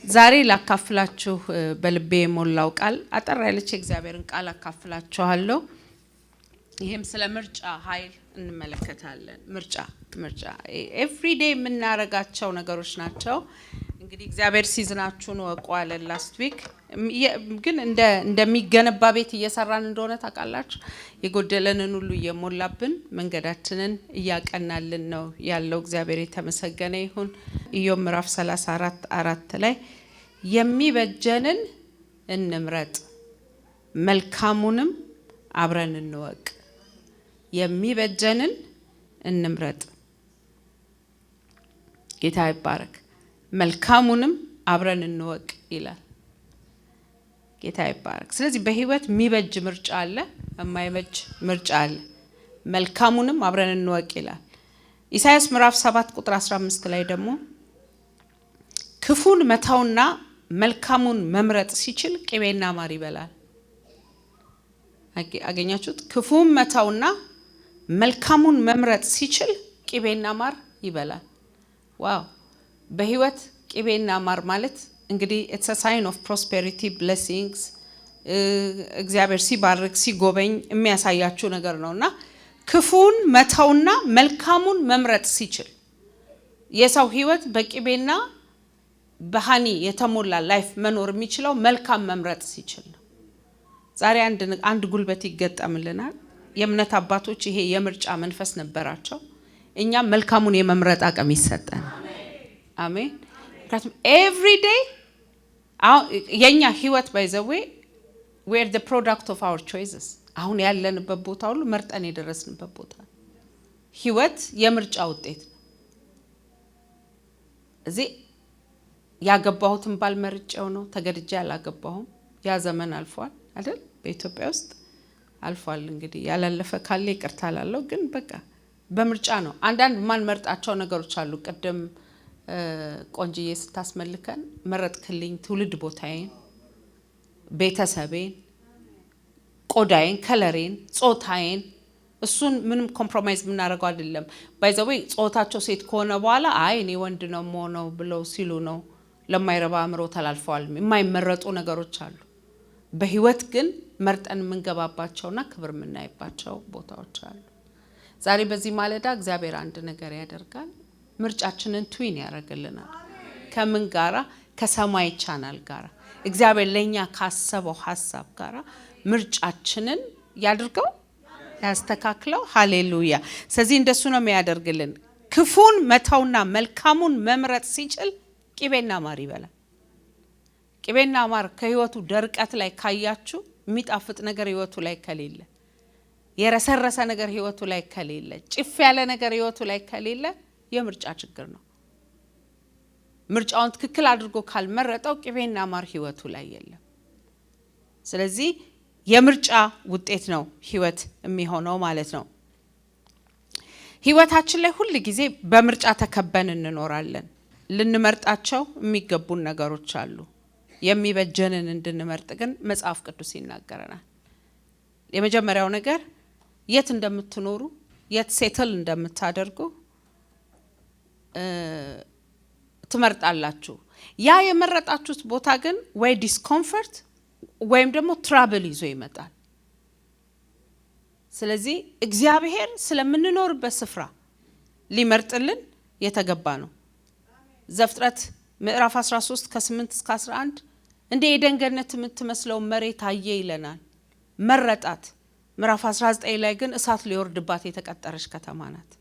ዛሬ ላካፍላችሁ በልቤ የሞላው ቃል አጠር ያለች እግዚአብሔርን ቃል አካፍላችኋለሁ። ይሄም ስለ ምርጫ ኃይል እንመለከታለን። ምርጫ ኤቭሪዴይ የምናረጋቸው ነገሮች ናቸው። እንግዲህ እግዚአብሔር ሲዝናችሁን ወቋለ ላስት ዊክ ግን እንደሚገነባ ቤት እየሰራን እንደሆነ ታውቃላችሁ። የጎደለንን ሁሉ እየሞላብን መንገዳችንን እያቀናልን ነው ያለው። እግዚአብሔር የተመሰገነ ይሁን። ኢዮብ ምዕራፍ 34:4 ላይ የሚበጀንን እንምረጥ መልካሙንም አብረን እንወቅ። የሚበጀንን እንምረጥ። ጌታ ይባረክ። መልካሙንም አብረን እንወቅ ይላል። ጌታ ይባረክ። ስለዚህ በህይወት የሚበጅ ምርጫ አለ፣ የማይበጅ ምርጫ አለ። መልካሙንም አብረን እንወቅ ይላል። ኢሳይያስ ምዕራፍ 7:15 ላይ ደግሞ ክፉን መተውና መልካሙን መምረጥ ሲችል ቅቤና ማር ይበላል። አገኛችሁት? ክፉን መተውና መልካሙን መምረጥ ሲችል ቅቤና ማር ይበላል። ዋው! በህይወት ቅቤና ማር ማለት እንግዲህ it's a sign of prosperity, blessings እግዚአብሔር ሲባርክ ሲጎበኝ የሚያሳያችሁ ነገር ነውና ክፉን መተውና መልካሙን መምረጥ ሲችል የሰው ህይወት በቅቤና በሃኒ የተሞላ ላይፍ መኖር የሚችለው መልካም መምረጥ ሲችል ነው። ዛሬ አንድ ጉልበት ይገጠምልናል። የእምነት አባቶች ይሄ የምርጫ መንፈስ ነበራቸው። እኛም መልካሙን የመምረጥ አቅም ይሰጠን። አሜን። ምክንያቱም every day የኛ ህይወት by the way we are the product of our choices። አሁን ያለንበት ቦታ ሁሉ መርጠን የደረስንበት ቦታ። ህይወት የምርጫ ውጤት ነው። እዚህ ያገባሁትን ባል መርጬው ነው፣ ተገድጄ አላገባሁም። ያ ዘመን አልፏል አይደል? በኢትዮጵያ ውስጥ አልፏል። እንግዲህ ያላለፈ ካለ ይቅርታ ላለው፣ ግን በቃ በምርጫ ነው። አንዳንድ ማን መርጣቸው ነገሮች አሉ። ቀደም ቆንጂዬ ስታስመልከን መረጥክልኝ ትውልድ ቦታዬን፣ ቤተሰቤን፣ ቆዳዬን፣ ከለሬን፣ ጾታዬን እሱን ምንም ኮምፕሮማይዝ የምናደርገው አይደለም። ባይ ዘ ዌይ ጾታቸው ሴት ከሆነ በኋላ አይ እኔ ወንድ ነው የምሆነው ብለው ሲሉ ነው ለማይረባ አእምሮ ተላልፈዋል። የማይመረጡ ነገሮች አሉ። በህይወት ግን መርጠን የምንገባባቸውና ክብር የምናይባቸው ቦታዎች አሉ። ዛሬ በዚህ ማለዳ እግዚአብሔር አንድ ነገር ያደርጋል። ምርጫችንን ትዊን ያደርግልናል። ከምን ጋራ? ከሰማይ ቻናል ጋራ፣ እግዚአብሔር ለኛ ካሰበው ሐሳብ ጋራ ምርጫችንን ያድርገው፣ ያስተካክለው። ሃሌሉያ። ስለዚህ እንደሱ ነው የሚያደርግልን። ክፉን መተውና መልካሙን መምረጥ ሲችል ቅቤና ማር ይበላል። ቅቤና ማር ከህይወቱ ደርቀት ላይ ካያችሁ የሚጣፍጥ ነገር ህይወቱ ላይ ከሌለ፣ የረሰረሰ ነገር ህይወቱ ላይ ከሌለ፣ ጭፍ ያለ ነገር ህይወቱ ላይ ከሌለ የምርጫ ችግር ነው። ምርጫውን ትክክል አድርጎ ካልመረጠው ቅቤና ማር ህይወቱ ላይ የለም። ስለዚህ የምርጫ ውጤት ነው ህይወት የሚሆነው ማለት ነው። ህይወታችን ላይ ሁሉ ጊዜ በምርጫ ተከበን እንኖራለን። ልንመርጣቸው የሚገቡን ነገሮች አሉ። የሚበጀንን እንድንመርጥ ግን መጽሐፍ ቅዱስ ይናገረናል። የመጀመሪያው ነገር የት እንደምትኖሩ፣ የት ሴትል እንደምታደርጉ ትመርጣላችሁ። ያ የመረጣችሁት ቦታ ግን ወይ ዲስኮምፈርት ወይም ደግሞ ትራብል ይዞ ይመጣል። ስለዚህ እግዚአብሔር ስለምንኖርበት ስፍራ ሊመርጥልን የተገባ ነው። ዘፍጥረት ምዕራፍ 13:8-11 እንደ ኤደን ገነት የምትመስለው መሬት አየ ይለናል። መረጣት። ምዕራፍ 19 ላይ ግን እሳት ሊወርድባት የተቀጠረች ከተማ ናት።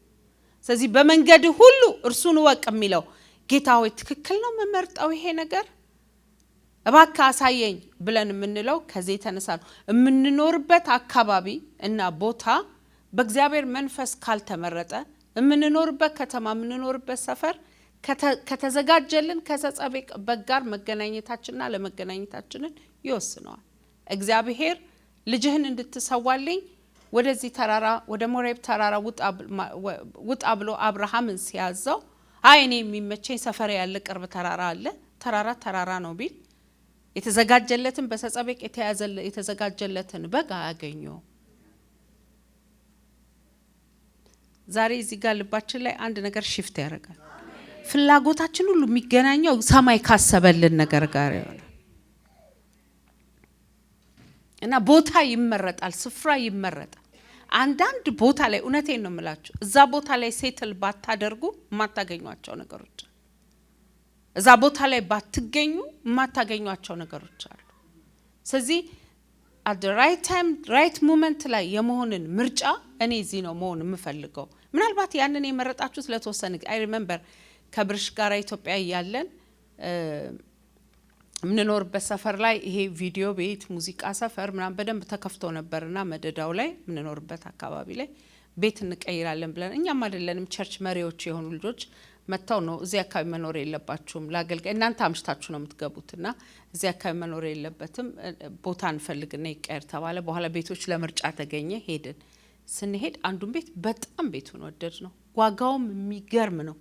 ስለዚህ በመንገድ ሁሉ እርሱን ወቅ የሚለው ጌታ ሆይ ትክክል ነው መመርጠው ይሄ ነገር እባክህ አሳየኝ ብለን የምንለው ከዚህ ተነሳ ነው። የምንኖርበት አካባቢ እና ቦታ በእግዚአብሔር መንፈስ ካልተመረጠ የምንኖርበት ከተማ የምንኖርበት ሰፈር ከተዘጋጀልን ከተጸበቅ በጋር መገናኘታችንና ለመገናኘታችንን ይወስነዋል። እግዚአብሔር ልጅህን እንድትሰዋልኝ ወደዚህ ተራራ ወደ ሞሬብ ተራራ ውጣ ብሎ አብርሃምን ሲያዘው አይ እኔ የሚመቸኝ ሰፈር ያለ ቅርብ ተራራ አለ፣ ተራራ ነው ቢል የተዘጋጀለትን በሰጸበቅ የተዘጋጀለትን በግ አያገኘው። ዛሬ እዚህ ጋር ልባችን ላይ አንድ ነገር ሽፍት ያደርጋል። ፍላጎታችን ሁሉ የሚገናኘው ሰማይ ካሰበልን ነገር ጋር ይሆናል እና ቦታ ይመረጣል፣ ስፍራ ይመረጣል። አንዳንድ ቦታ ላይ እውነቴን ነው የምላችሁ፣ እዛ ቦታ ላይ ሴትል ባታደርጉ የማታገኟቸው ነገሮች አሉ። እዛ ቦታ ላይ ባትገኙ የማታገኟቸው ነገሮች አሉ። ስለዚህ at the right time right moment ላይ የመሆንን ምርጫ እኔ እዚህ ነው መሆን የምፈልገው። ምናልባት ያንን የመረጣችሁት ለተወሰነ I remember ከብርሽ ጋር ኢትዮጵያ ያለን ምንኖርበት ሰፈር ላይ ይሄ ቪዲዮ ቤት ሙዚቃ ሰፈር ምናምን በደንብ ተከፍቶ ነበርና መደዳው ላይ ምንኖርበት አካባቢ ላይ ቤት እንቀይራለን ብለን እኛም አይደለንም ቸርች መሪዎች የሆኑ ልጆች መጣው ነው እዚህ አካባቢ መኖር የለባችሁም ላገልጋይ እናንተ አምሽታችሁ ነው የምትገቡትና እዚህ አካባቢ መኖር የለበትም ቦታ እንፈልግና ይቀር ተባለ። በኋላ ቤቶች ለምርጫ ተገኘ። ሄድን። ስንሄድ አንዱን ቤት በጣም ቤቱን ወደድ ነው፣ ዋጋውም የሚገርም ነው።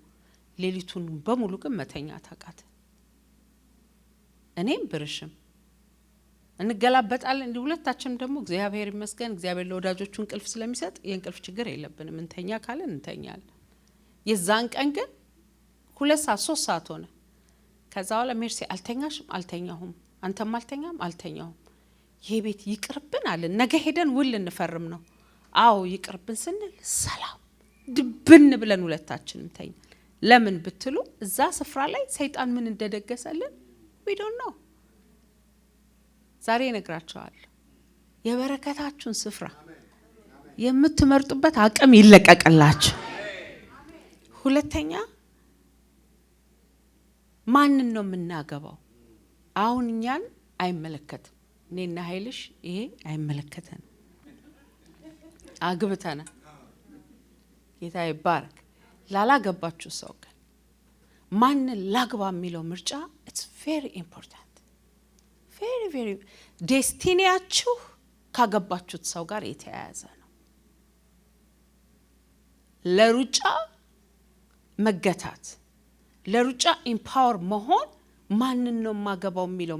ሌሊቱን በሙሉ ግን መተኛ ታቃተ። እኔም ብርሽም እንገላበጣለን እንዲህ ሁለታችንም ደግሞ እግዚአብሔር ይመስገን እግዚአብሔር ለወዳጆቹ እንቅልፍ ስለሚሰጥ የእንቅልፍ ችግር የለብንም። እንተኛ ካለን እንተኛለን። የዛን ቀን ግን 2 ሰዓት 3 ሰዓት ሆነ። ከዛ በኋላ ሜርሲ አልተኛሽም? አልተኛሁም። አንተም አልተኛም? አልተኛሁም። ይሄ ቤት ይቅርብን አለን። ነገ ሄደን ውል እንፈርም ነው። አዎ ይቅርብን ስንል ሰላም ድብን ብለን ሁለታችንም ተኛ። ለምን ብትሉ እዛ ስፍራ ላይ ሰይጣን ምን እንደደገሰልን we don't know። ዛሬ እነግራችኋለሁ የበረከታችሁን ስፍራ የምትመርጡበት አቅም ይለቀቅላችሁ። ሁለተኛ ማንን ነው የምናገባው? አሁን እኛን አይመለከትም። እኔና ኃይልሽ ይሄ አይመለከተንም። አግብተና ጌታ ይባረክ። ላላገባችሁ ሰው ግን ማንን ላግባ የሚለው ምርጫ it's very important very ዴስቲኒያችሁ ካገባችሁት ሰው ጋር የተያያዘ ነው። ለሩጫ መገታት፣ ለሩጫ ኢምፓወር መሆን ማንን ነው ማገባው የሚለው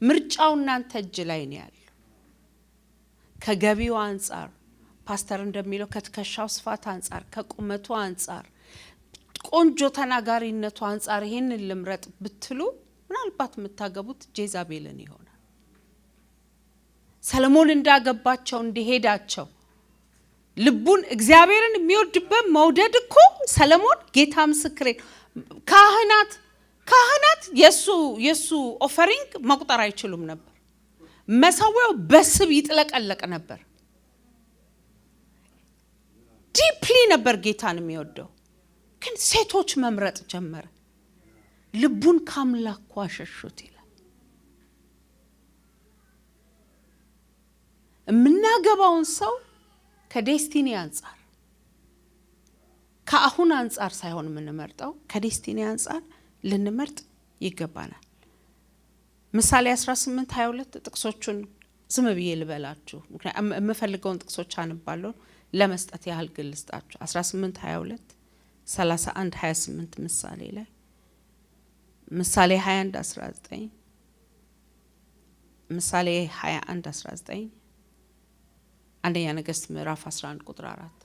ምርጫው እናንተ እጅ ላይ ነው ያለው። ከገቢው አንፃር ፓስተር እንደሚለው ከትከሻው ስፋት አንፃር፣ ከቁመቱ አንፃር፣ ቆንጆ ተናጋሪነቱ አንፃር ይሄንን ልምረጥ ብትሉ ምናልባት የምታገቡት ጄዛቤልን ይሆናል። ሰለሞን እንዳገባቸው እንደሄዳቸው ልቡን እግዚአብሔርን የሚወድበት መውደድ እኮ ሰለሞን ጌታ ምስክሬ ካህናት የሱ ኦፈሪንግ መቁጠር አይችሉም ነበር። መሰዊያው በስብ ይጥለቀለቅ ነበር። ዲፕሊ ነበር ጌታን የሚወደው። ግን ሴቶች መምረጥ ጀመረ። ልቡን ካምላኩ አሸሹት ይላል። የምናገባውን ሰው ከዴስቲኒ አንፃር ከአሁን አንፃር ሳይሆን የምንመርጠው ከዴስቲኒ አንፃር ልንመርጥ ይገባናል። ምሳሌ 18:22 ጥቅሶቹን ዝም ብዬ ልበላችሁ፣ ምክንያቱም የምፈልገውን ጥቅሶች አንባለሁ ለመስጠት ያህል ግን ልስጣችሁ። 18:22 31:28 ምሳሌ ላይ ምሳሌ 21:19 ምሳሌ 21:19 አንደኛ ነገሥት ምዕራፍ 11 ቁጥር 4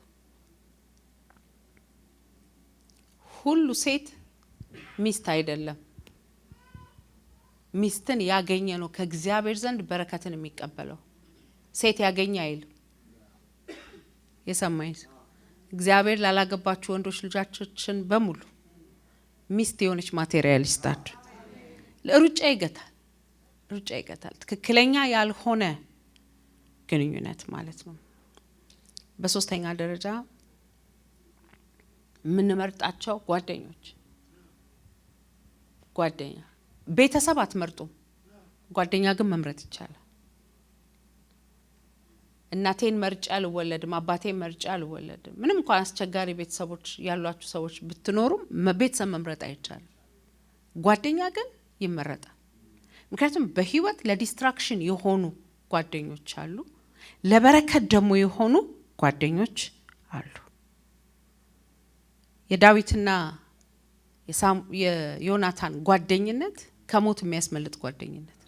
ሁሉ ሴት ሚስት አይደለም፣ ሚስትን ያገኘ ነው ከእግዚአብሔር ዘንድ በረከትን የሚቀበለው። ሴት ያገኘ አይልም። የሰማይስ እግዚአብሔር ላላገባችሁ ወንዶች ልጆቻችን በሙሉ ሚስት የሆነች ማቴሪያሊስታችሁ ለሩጫ ይገታል። ትክክለኛ ያልሆነ ግንኙነት ማለት ነው። በሶስተኛ ደረጃ የምንመርጣቸው ጓደኛ ቤተሰብ አትመርጡም። ጓደኛ ግን መምረጥ ይቻላል። እናቴን መርጫ አልወለድም፣ አባቴን መርጫ አልወለድም። ምንም እንኳን አስቸጋሪ ቤተሰቦች ያሏችሁ ሰዎች ብትኖሩም ቤተሰብ መምረጥ አይቻልም። ጓደኛ ግን ይመረጣል። ምክንያቱም በህይወት ለዲስትራክሽን የሆኑ ጓደኞች አሉ፣ ለበረከት ደግሞ የሆኑ ጓደኞች አሉ። የዳዊትና የዮናታን ጓደኝነት ከሞት የሚያስመልጥ ጓደኝነት፣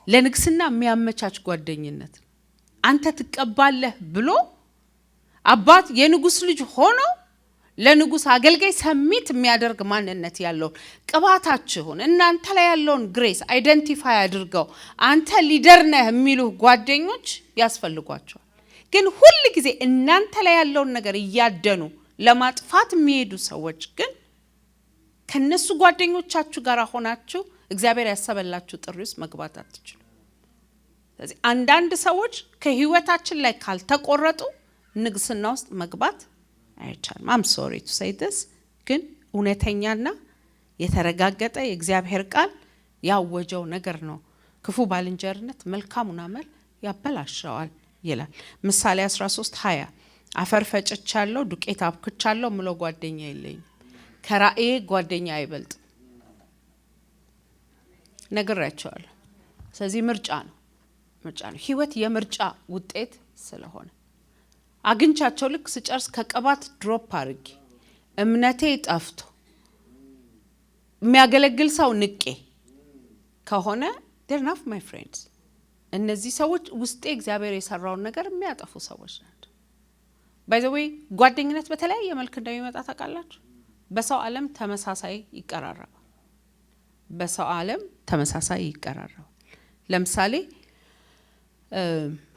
ለንግስና የሚያመቻች ጓደኝነት፣ አንተ ትቀባለህ ብሎ አባት የንጉስ ልጅ ሆኖ ለንጉስ አገልጋይ ሰሚት የሚያደርግ ማንነት ያለው ቅባታችሁን እናንተ ላይ ያለውን ግሬስ አይደንቲፋይ አድርገው አንተ ሊደር ነህ የሚሉ ጓደኞች ያስፈልጓቸዋል። ግን ሁሉ ጊዜ እናንተ ላይ ያለውን ነገር እያደኑ ለማጥፋት የሚሄዱ ሰዎች ግን ከነሱ ጓደኞቻችሁ ጋር ሆናችሁ እግዚአብሔር ያሰበላችሁ ጥሪ ውስጥ መግባት አትችሉ። ስለዚህ አንዳንድ ሰዎች ከህይወታችን ላይ ካልተቆረጡ ንግስና ውስጥ መግባት አይቻልም። I'm sorry to say this ግን እውነተኛና የተረጋገጠ የእግዚአብሔር ቃል ያወጀው ነገር ነው። ክፉ ባልንጀርነት መልካሙን አመል ያበላሻዋል ይላል። ምሳሌ 13:20 አፈር ፈጭቻለሁ ዱቄት አብክቻለሁ ምሎ ጓደኛ የለኝም፣ ከራእዬ ጓደኛ አይበልጥ ነግራቸዋለሁ። ስለዚህ ምርጫ ነው ህይወት የምርጫ ውጤት ስለሆነ አግንቻቸው ልክ ስጨርስ ከቀባት ድሮፕ አርጌ እምነቴ ጠፍቶ የሚያገለግል ሰው ንቄ ከሆነ they're not my friends። እነዚህ ሰዎች ውስጤ እግዚአብሔር የሰራውን ነገር የሚያጠፉ ሰዎች ናቸው። by the way ጓደኝነት በተለያየ መልክ እንደሚመጣ ታውቃላችሁ። በሰው ዓለም ተመሳሳይ ይቀራረባል። ለምሳሌ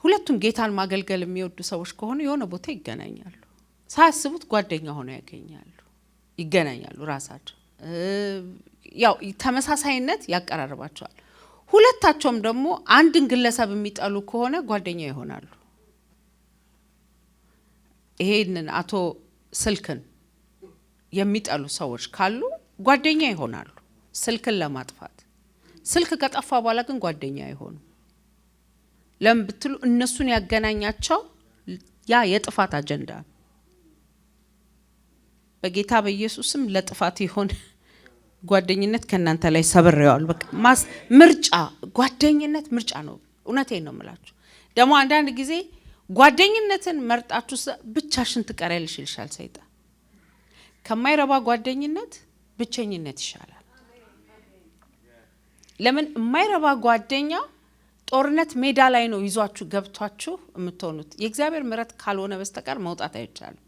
ሁለቱም ጌታን ማገልገል የሚወዱ ሰዎች ከሆኑ የሆነ ቦታ ይገናኛሉ። ሳያስቡት ጓደኛ ሆነው ይገናኛሉ ራሳቸው። ያው ተመሳሳይነት ያቀራርባቸዋል። ሁለታቸውም ደግሞ አንድን ግለሰብ የሚጠሉ ከሆነ ጓደኛ ይሆናሉ። ይሄንን አቶ ስልክን የሚጠሉ ሰዎች ካሉ ጓደኛ ይሆናሉ ስልክን ለማጥፋት። ስልክ ከጠፋ በኋላ ግን ጓደኛ አይሆኑ። ለምን ብትሉ እነሱን ያገናኛቸው ያ የጥፋት አጀንዳ። በጌታ በኢየሱስም ለጥፋት ይሆን ጓደኝነት ከናንተ ላይ ሰብሬዋል። በቃ ምርጫ ጓደኝነት ምርጫ ነው። እውነቴን ነው የምላችሁ። ደግሞ አንዳንድ ጊዜ ጓደኝነትን መርጣችሁ ብቻሽን ትቀሪያለሽ ይልሻል ሰይጣን። ከማይረባ ጓደኝነት ብቸኝነት ይሻላል። ለምን የማይረባ ጓደኛ ጦርነት ሜዳ ላይ ነው ይዟችሁ ገብቷችሁ የምትሆኑት። የእግዚአብሔር ምሕረት ካልሆነ በስተቀር መውጣት አይቻልም።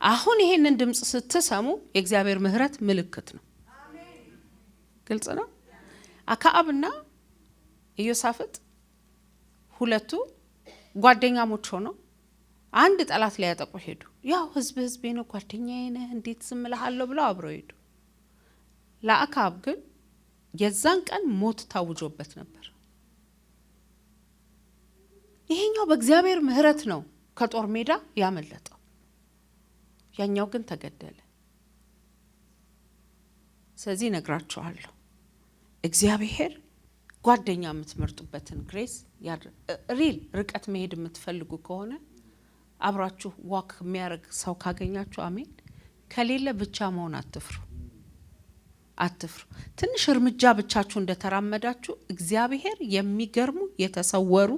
አሁን ይሄንን ድምጽ ስትሰሙ የእግዚአብሔር ምሕረት ምልክት ነው። ግልጽ ነው። አክዓብና ኢዮሳፍጥ ሁለቱ ጓደኛሞች ሆነው አንድ ጠላት ላይ ያጠቁ ሄዱ። ያው ህዝቤ ነው ጓደኛዬ ነህ እንዴት ዝም እልሃለሁ ብለው አብረው ሄዱ። ለአክዓብ ግን የዛን ቀን ሞት ታውጆበት ነበር። ይሄኛው በእግዚአብሔር ምሕረት ነው ከጦር ሜዳ ያመለጠው፣ ያኛው ግን ተገደለ። ስለዚህ ነግራችኋለሁ እግዚአብሔር ጓደኛ የምትመርጡበትን ግሬስ ሪል ርቀት መሄድ የምትፈልጉ ከሆነ አብራችሁ ዋክ የሚያደርግ ሰው ካገኛችሁ አሜን። ከሌለ ብቻ መሆን አትፍሩ። ትንሽ እርምጃ ብቻችሁ እንደተራመዳችሁ እግዚአብሔር የሚገርሙ የተሰወሩ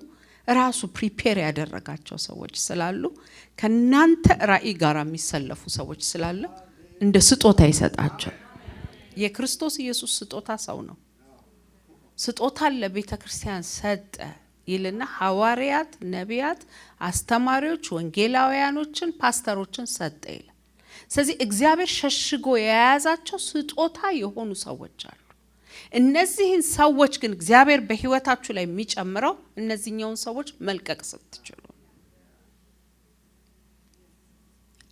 ራሱ ፕሪፔር ያደረጋቸው ሰዎች ስላሉ ከናንተ ራእይ ጋር የሚሰለፉ ሰዎች ስላለ እንደ ስጦታ ይሰጣቸው። የክርስቶስ ኢየሱስ ስጦታ ሰው ነው። ስጦታን ለቤተ ክርስቲያን ሰጠ ይልና ሐዋርያት፣ ነቢያት፣ አስተማሪዎች፣ ወንጌላውያኖችን፣ ፓስተሮችን ሰጠ ይላል። ስለዚህ እግዚአብሔር ሸሽጎ የያዛቸው ስጦታ የሆኑ ሰዎች አሉ። እነዚህን ሰዎች ግን እግዚአብሔር በህይወታችሁ ላይ የሚጨምረው እነዚህኛውን ሰዎች መልቀቅ ስትችሉ።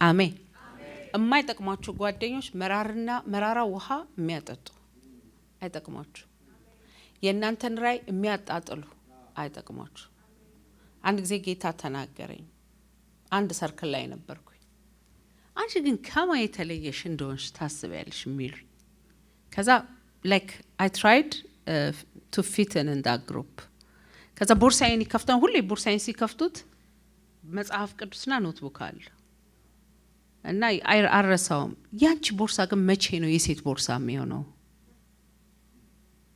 አሜን። የማይጠቅማችሁ ጓደኞች መራራ ውሃ የሚያጠጡ አይጠቅማችሁ። የእናንተን ራይ የሚያጣጥሉ አይጠቅማችሁ። አንድ ጊዜ ጌታ ተናገረኝ። አንድ ሰርክል ላይ ነበርኩኝ። አንቺ ግን ከማ የተለየሽ እንደሆንሽ ታስቢያለሽ የሚሉ ከዛ like I tried to fit in that group። ከዛ ቦርሳዬን ይከፍታን ሁሌ ቦርሳዬን ሲከፍቱት መጽሐፍ ቅዱስና ኖትቡክ አለ እና አረሳውም። ያንቺ ቦርሳ ግን መቼ ነው የሴት ቦርሳ የሚሆነው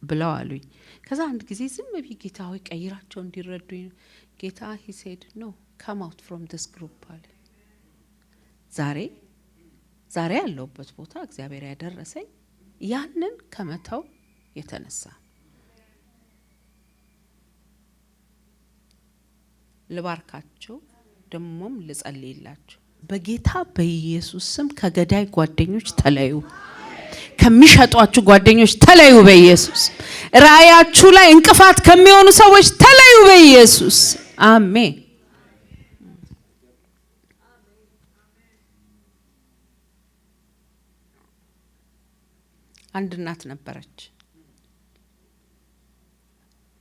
ብለው አሉኝ። ከዛ አንድ ጊዜ ዝም ብዬ ጌታ ሆይ ቀይራቸው እንዲረዱኝ ጌታ he said no come out from this group አለ። ዛሬ ያለውበት ቦታ እግዚአብሔር ያደረሰኝ ያንን ከመተው የተነሳ። ልባርካችሁ ደሞም ልጸልይላችሁ። በጌታ በኢየሱስ ስም ከገዳይ ጓደኞች ተለዩ፣ ከሚሸጧችሁ ጓደኞች ተለዩ በኢየሱስ። ራእያችሁ ላይ እንቅፋት ከሚሆኑ ሰዎች ተለዩ በኢየሱስ አሜን። አንድ እናት ነበረች።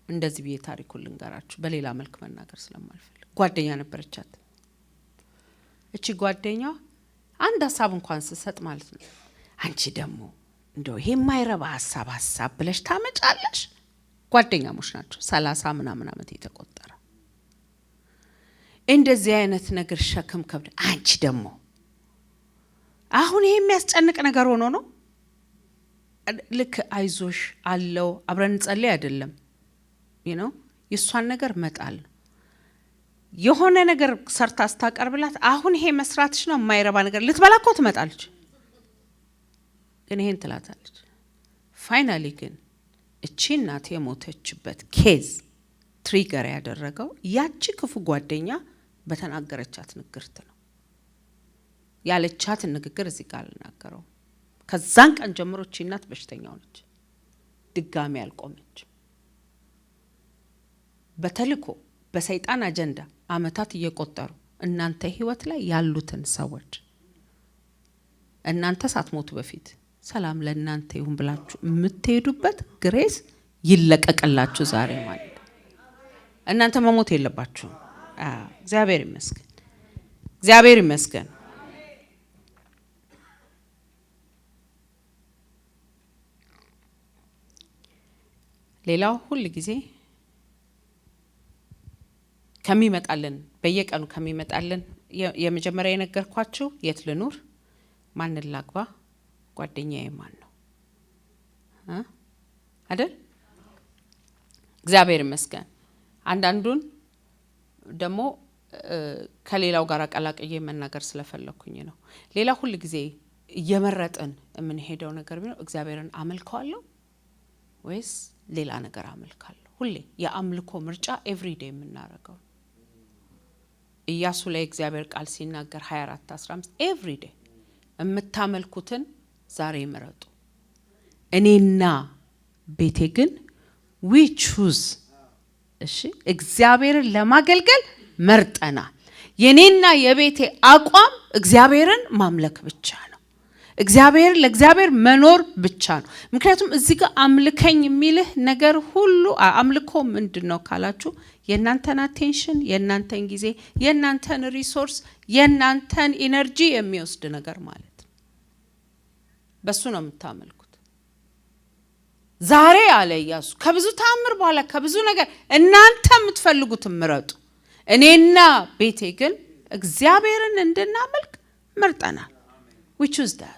እንደዚህ ብዬ ታሪኩን ልንገራችሁ በሌላ መልክ መናገር ስለማልፈልግ። ጓደኛ ነበረቻት። እቺ ጓደኛ አንድ ሐሳብ እንኳን ስትሰጥ ማለት ነው፣ አንቺ ደግሞ እንደው ይሄ የማይረባ ሐሳብ ብለሽ ታመጫለሽ። ጓደኛሞች ናቸው 30 ምናምን ዓመት የተቆጠረ። እንደዚህ አይነት ነገር ሸክም ከብደ አንቺ ደግሞ አሁን ይሄ የሚያስጨንቅ ነገር ሆኖ ነው። ልክ አይዞሽ አለው አብረን እንጸልይ አይደለም የሷን ነገር መጣል የሆነ ነገር ሰርታ አስተቀርብላት። አሁን ይሄ መስራትሽ ነው የማይረባ ነገር ልትበላኮ ትመጣለች፣ ግን ይሄን ትላታለች። ፋይናሊ ግን እቺ እናት የሞተችበት ኬዝ ትሪገር ያደረገው ያቺ ክፉ ጓደኛ በተናገረቻት ንግርት ነው። ያለቻት ንግግር እዚህ ጋር ልናገረው። ከዛን ቀን ጀምሮ እቺ እናት በሽተኛ ሆነች፣ ድጋሚ አልቆመች። በተልኮ በሰይጣን አጀንዳ አመታት እየቆጠሩ እናንተ ህይወት ላይ ያሉትን ሰዎች እናንተ ሳትሞቱ በፊት ሰላም ለእናንተ ይሁን ብላችሁ የምትሄዱበት ግሬስ ይለቀቅላችሁ ዛሬ ማለት። እናንተ መሞት የለባችሁም። እግዚአብሔር ይመስገን፣ እግዚአብሔር ይመስገን። ሌላው ሁሉ ጊዜ ከሚመጣልን በየቀኑ ከሚመጣልን የመጀመሪያ የነገርኳችሁ የት ልኑር፣ ማን ላግባ፣ ጓደኛዬ ማን ነው አይደል? እግዚአብሔር ይመስገን። አንዳንዱን ደግሞ ከሌላው ጋር አቀላቅዬ መናገር ስለፈለኩኝ ነው። ሌላ ሁሉ ጊዜ እየመረጥን የምንሄደው ነገር ቢኖር እግዚአብሔርን አመልከዋለሁ ወይስ ሌላ ነገር አመልካለሁ? ሁሌ የአምልኮ ምርጫ ኤቭሪዴይ የምናረገው። ኢያሱ ላይ እግዚአብሔር ቃል ሲናገር 24:15 ኤቭሪዴይ የምታመልኩትን ዛሬ ምረጡ፣ እኔና ቤቴ ግን we choose። እሺ እግዚአብሔርን ለማገልገል መርጠናል። የኔና የቤቴ አቋም እግዚአብሔርን ማምለክ ብቻ ነው። እግዚአብሔር ለእግዚአብሔር መኖር ብቻ ነው። ምክንያቱም እዚህ ጋር አምልከኝ የሚልህ ነገር ሁሉ አምልኮ ምንድነው ካላችሁ የናንተን አቴንሽን፣ የናንተን ጊዜ፣ የናንተን ሪሶርስ፣ የናንተን ኢነርጂ የሚወስድ ነገር ማለት ነው። በሱ ነው የምታመልኩት። ዛሬ አለ ኢያሱ ከብዙ ተአምር በኋላ ከብዙ ነገር እናንተ የምትፈልጉት ምረጡ፣ እኔና ቤቴ ግን እግዚአብሔርን እንድናመልክ መርጠናል። we choose that።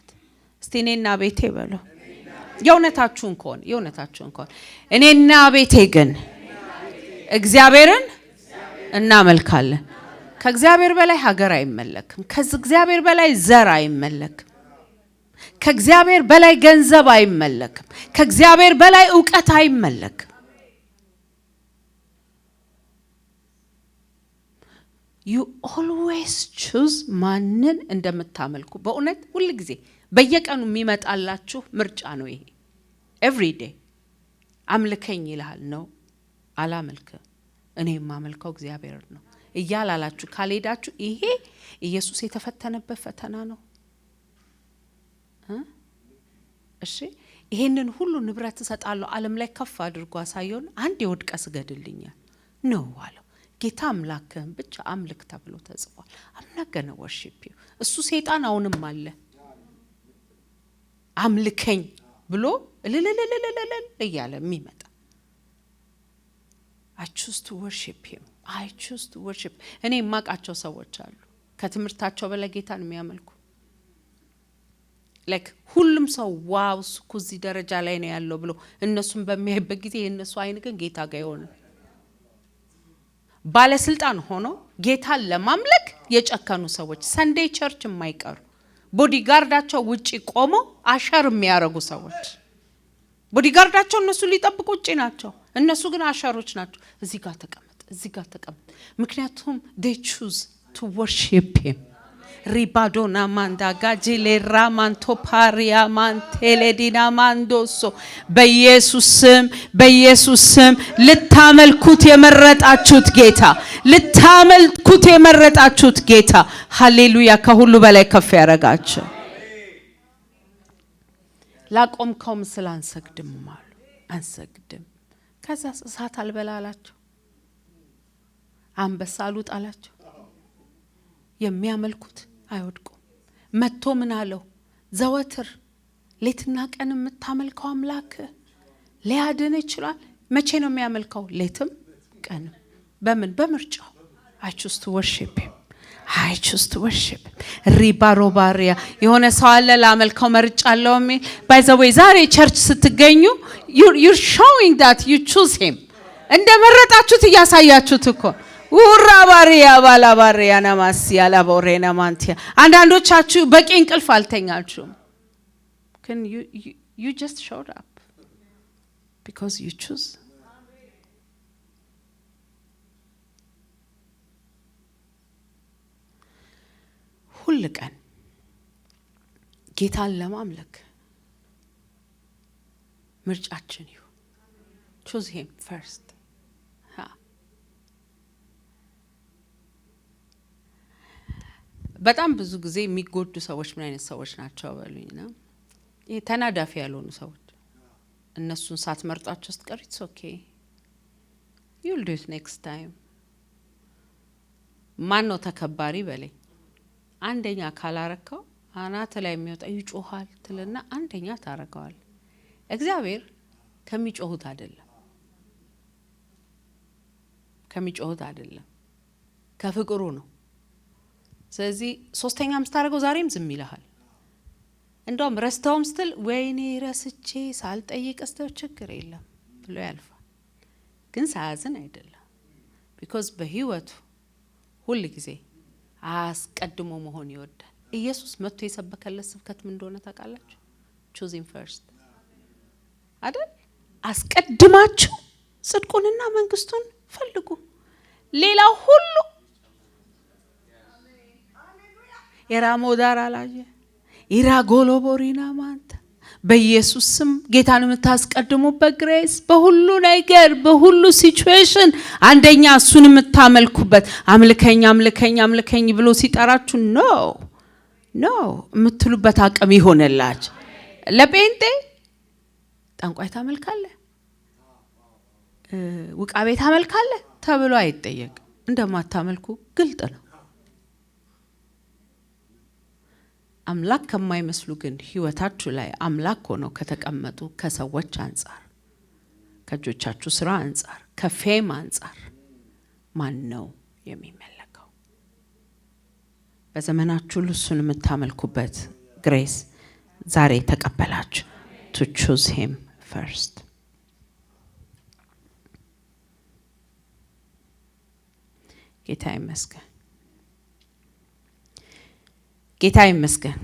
እስቲ እኔና ቤቴ በሉ። የእውነታችሁን ከሆነ እኔና ቤቴ ግን እግዚአብሔርን እናመልካለን። ከእግዚአብሔር በላይ ሀገር አይመለክም። ከእግዚአብሔር በላይ ዘር አይመለክም። ከእግዚአብሔር በላይ ገንዘብ አይመለክም። ከእግዚአብሔር በላይ ዕውቀት አይመለክም። you always choose ማንን እንደምታመልኩ። በእውነት ሁሉ ጊዜ በየቀኑ የሚመጣላችሁ ምርጫ ነው ይሄ። every day አምልከኝ ይልሃል ነው አላመልክም፣ እኔ የማመልከው እግዚአብሔር ነው እያላላችሁ ካልሄዳችሁ ይሄ ኢየሱስ የተፈተነበት ፈተና ነው። እሺ ይሄንን ሁሉ ንብረት እሰጣለሁ ዓለም ላይ ከፍ አድርጎ አሳየውን አንድ የወድቀ ስገድልኛል ነው አለው። ጌታ አምላክህን ብቻ አምልክ ተብሎ ተጽፏል። አምናገነ worship you። እሱ ሰይጣን አሁንም አለ አምልከኝ ብሎ ለለለለለለ እያለ የሚመጣ I choose to worship him። I choose to worship። እኔ የማውቃቸው ሰዎች አሉ ከትምህርታቸው በላይ ጌታን የሚያመልኩ like ሁሉም ሰው ዋው እሱ እዚህ ደረጃ ላይ ነው ያለው ብሎ እነሱን በሚያይበት ጊዜ የነሱ አይን ግን ጌታ ጋር ይሆናል። ባለስልጣን ሆኖ ጌታን ለማምለክ የጨከኑ ሰዎች ሰንዴይ ቸርች የማይቀሩ ቦዲጋርዳቸው ውጪ ቆሞ አሸር የሚያረጉ ሰዎች ቦዲጋርዳቸው እነሱ ሊጠብቁ ውጪ ናቸው፣ እነሱ ግን አሸሮች ናቸው። እዚህ ጋር ተቀመጥ፣ እዚህ ጋር ተቀመጥ። ምክንያቱም they choose to worship him. ሪባዶና ማንዳ ጋጂሌ ራማንቶ ፓሪያ ማንቴሌዲና ማንዶሶ በኢየሱስ ስም ልታመልኩት የመረጣችሁት ጌታ ልታመልኩት የመረጣችሁት ጌታ ሃሌሉያ ከሁሉ በላይ ከፍ ያረጋችሁ። ላቆምከው ምስል አንሰግድም አሉ። አንሰግድም። ከዛ እሳት አልበላላቸው አንበሳ አልውጣላቸው። የሚያመልኩት አይወድቁም። መጥቶ ምን አለው? ዘወትር ሌትና ቀን የምታመልከው አምላክ ሊያድን ይችላል። መቼ ነው የሚያመልከው? ሌትም ቀንም። በምን? በምርጫው። I choose to worship him. I choose to worship him. ሪባሮባሪያ የሆነ ሰው አለ ላመልከው መርጫለሁ የሚል by the way ዛሬ ቸርች ስትገኙ you're showing that you choose him. እንደመረጣችሁት እያሳያችሁት እኮ ውራባሪያ ባላባሪያ ናማሲያ ላቦሬና ማንቲያ አንዳንዶቻችሁ በቂ እንቅልፍ አልተኛችሁም። ግን you just showed up because you choose. ሁሉ ቀን ጌታን ለማምለክ ምርጫችን ይሁን። choose him first. በጣም ብዙ ጊዜ የሚጎዱ ሰዎች ምን አይነት ሰዎች ናቸው በሉኝና ተናዳፊ ያልሆኑ ሰዎች እነሱን ሳትመርጣቸው ስትቀር it's okay you'll do it next time። ማን ነው ተከባሪ በለኝ። አንደኛ ካላረከው አናተ ላይ የሚወጣ ይጮሃል ትልና አንደኛ ታረጋዋል። እግዚአብሔር ከሚጮሁት አይደለም ከፍቅሩ ነው። ስለዚህ ሶስተኛ ምስታረገው ዛሬም ዝም ይልሃል። እንደውም ረስተውም ስትል ወይኔ ረስቼ ሳልጠይቅ ስተው ችግር የለም ብሎ ያልፋል። ግን ሳያዝን አይደለም። because በህይወቱ ሁሉ ጊዜ አስቀድሞ መሆን ይወዳል። ኢየሱስ መጥቶ የሰበከለት ስብከት ምን እንደሆነ ታውቃላችሁ? choose him first አይደል? አስቀድማችሁ ጽድቁንና መንግስቱን ፈልጉ ሌላው ሁሉ የራሞዳራ ላየ ኢራጎሎቦሪና ማንተ በኢየሱስ ስም ጌታን የምታስቀድሙበት ግሬስ በሁሉ ነገር በሁሉ ሲቹዌሽን አንደኛ እሱን የምታመልኩበት አምልከኝ ብሎ ሲጠራችሁ ኖ የምትሉበት አቅም ይሆንላችሁ። ለጴንጤ ጠንቋይ ታመልካለህ ውቃቤ ታመልካለህ ተብሎ አይጠየቅ። እንደማታመልኩ ግልጥ ነው። አምላክ ከማይመስሉ ግን ህይወታችሁ ላይ አምላክ ሆነው ከተቀመጡ ከሰዎች አንፃር ከጆቻችሁ ስራ አንፃር ከፌም አንፃር ማን ነው የሚመለከው? በዘመናችሁ ሁሉ እሱን የምታመልኩበት ግሬስ ዛሬ ተቀበላችሁ። to choose him first. ጌታ ይመስገን።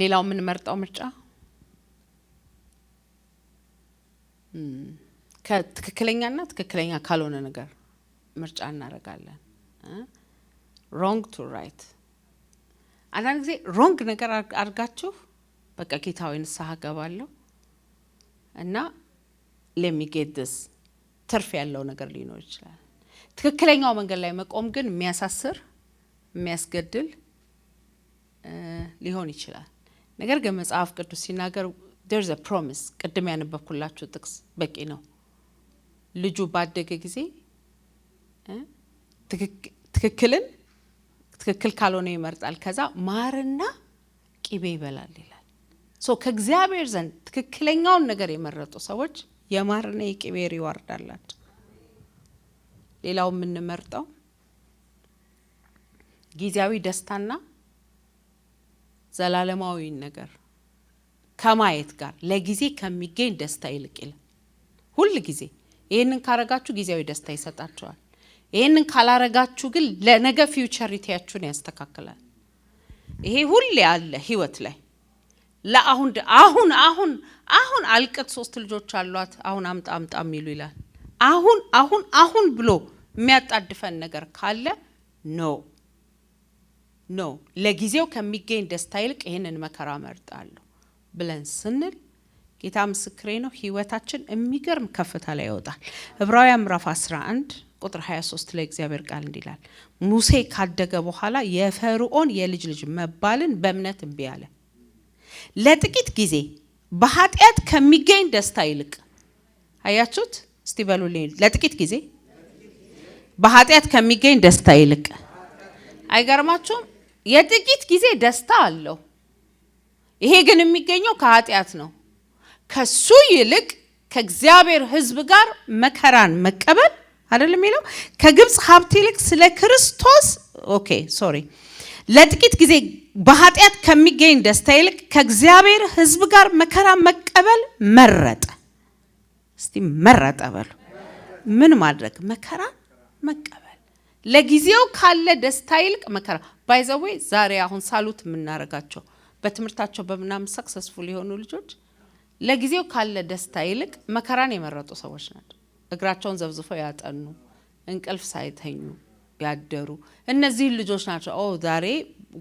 ሌላው ምን መርጣው ምርጫ ከትክክለኛና ትክክለኛ ካልሆነ ነገር ምርጫ እናረጋለን። wrong to right። አንዳንድ ጊዜ wrong ነገር አርጋችሁ በቃ ጌታዊ ንስሐ ገባለሁ እና let me get this ትርፍ ያለው ነገር ሊኖር ይችላል። ትክክለኛው መንገድ ላይ መቆም ግን የሚያሳስር የሚያስገድል ሊሆን ይችላል። ነገር ግን መጽሐፍ ቅዱስ ሲናገር there's a promise። ቅድም ያነበብኩላችሁ ጥቅስ በቂ ነው። ልጁ ባደገ ጊዜ ትክክል ካልሆነ ይመርጣል፣ ከዛ ማርና ቂቤ ይበላል ይላል። ከእግዚአብሔር ዘንድ ትክክለኛውን ነገር የመረጡ ሰዎች የማርና የቂቤ ሪዋርድ አላቸው። ሌላው የምንመርጠው ጊዜያዊ ደስታና ዘላለማዊ ነገር ከማየት ጋር ለጊዜ ከሚገኝ ደስታ ይልቅ ሁሉ ጊዜ ይሄንን ካረጋችሁ ጊዜያዊ ደስታ ይሰጣችኋል። ይሄንን ካላረጋችሁ ግን ለነገ ፊውቸሪቲያችሁን ያስተካክላል። ይሄ ሁሉ ያለ ህይወት ላይ አሁን አልቀት 3 ልጆች አሏት አሁን አምጣ የሚሉ ይላል። አሁን ብሎ የሚያጣድፈን ነገር ካለ ኖ ለጊዜው ከሚገኝ ደስታ ይልቅ ይሄንን መከራ መርጣለሁ ብለን ስንል ጌታ ምስክሬ ነው ህይወታችን የሚገርም ከፍታ ላይ ይወጣል። ዕብራውያን ምዕራፍ 11 ቁጥር 23 ላይ እግዚአብሔር ቃል እንዲላል ሙሴ ካደገ በኋላ የፈርዖን የልጅ ልጅ መባልን በእምነት እምቢ አለ። ለጥቂት ጊዜ በኃጢአት ከሚገኝ ደስታ ይልቅ አያችሁት? እስቲ በሉልኝ ለጥቂት ጊዜ በኃጢአት ከሚገኝ ደስታ ይልቅ። አይገርማችሁም? የጥቂት ጊዜ ደስታ አለው። ይሄ ግን የሚገኘው ከኃጢአት ነው። ከሱ ይልቅ ከእግዚአብሔር ሕዝብ ጋር መከራን መቀበል አይደለም የሚለው ከግብጽ ሀብት ይልቅ ስለ ክርስቶስ ለጥቂት ጊዜ በኃጢአት ከሚገኝ ደስታ ይልቅ ከእግዚአብሔር ሕዝብ ጋር መከራን መቀበል መረጠ። እስቲ መረጠ በሉ። ምን ማድረግ? መከራን መቀበል። ለጊዜው ካለ ደስታ ይልቅ መከራ። ባይዘዌ ዛሬ አሁን ሳሉት የምናረጋቸው በትምህርታቸው በምናምን ሰክሰስፉል የሆኑ ልጆች ለጊዜው ካለ ደስታ ይልቅ መከራን የመረጡ ሰዎች ናቸው። እግራቸውን ዘብዝፈው ያጠኑ፣ እንቅልፍ ሳይተኙ ያደሩ እነዚህ ልጆች ናቸው። ዛሬ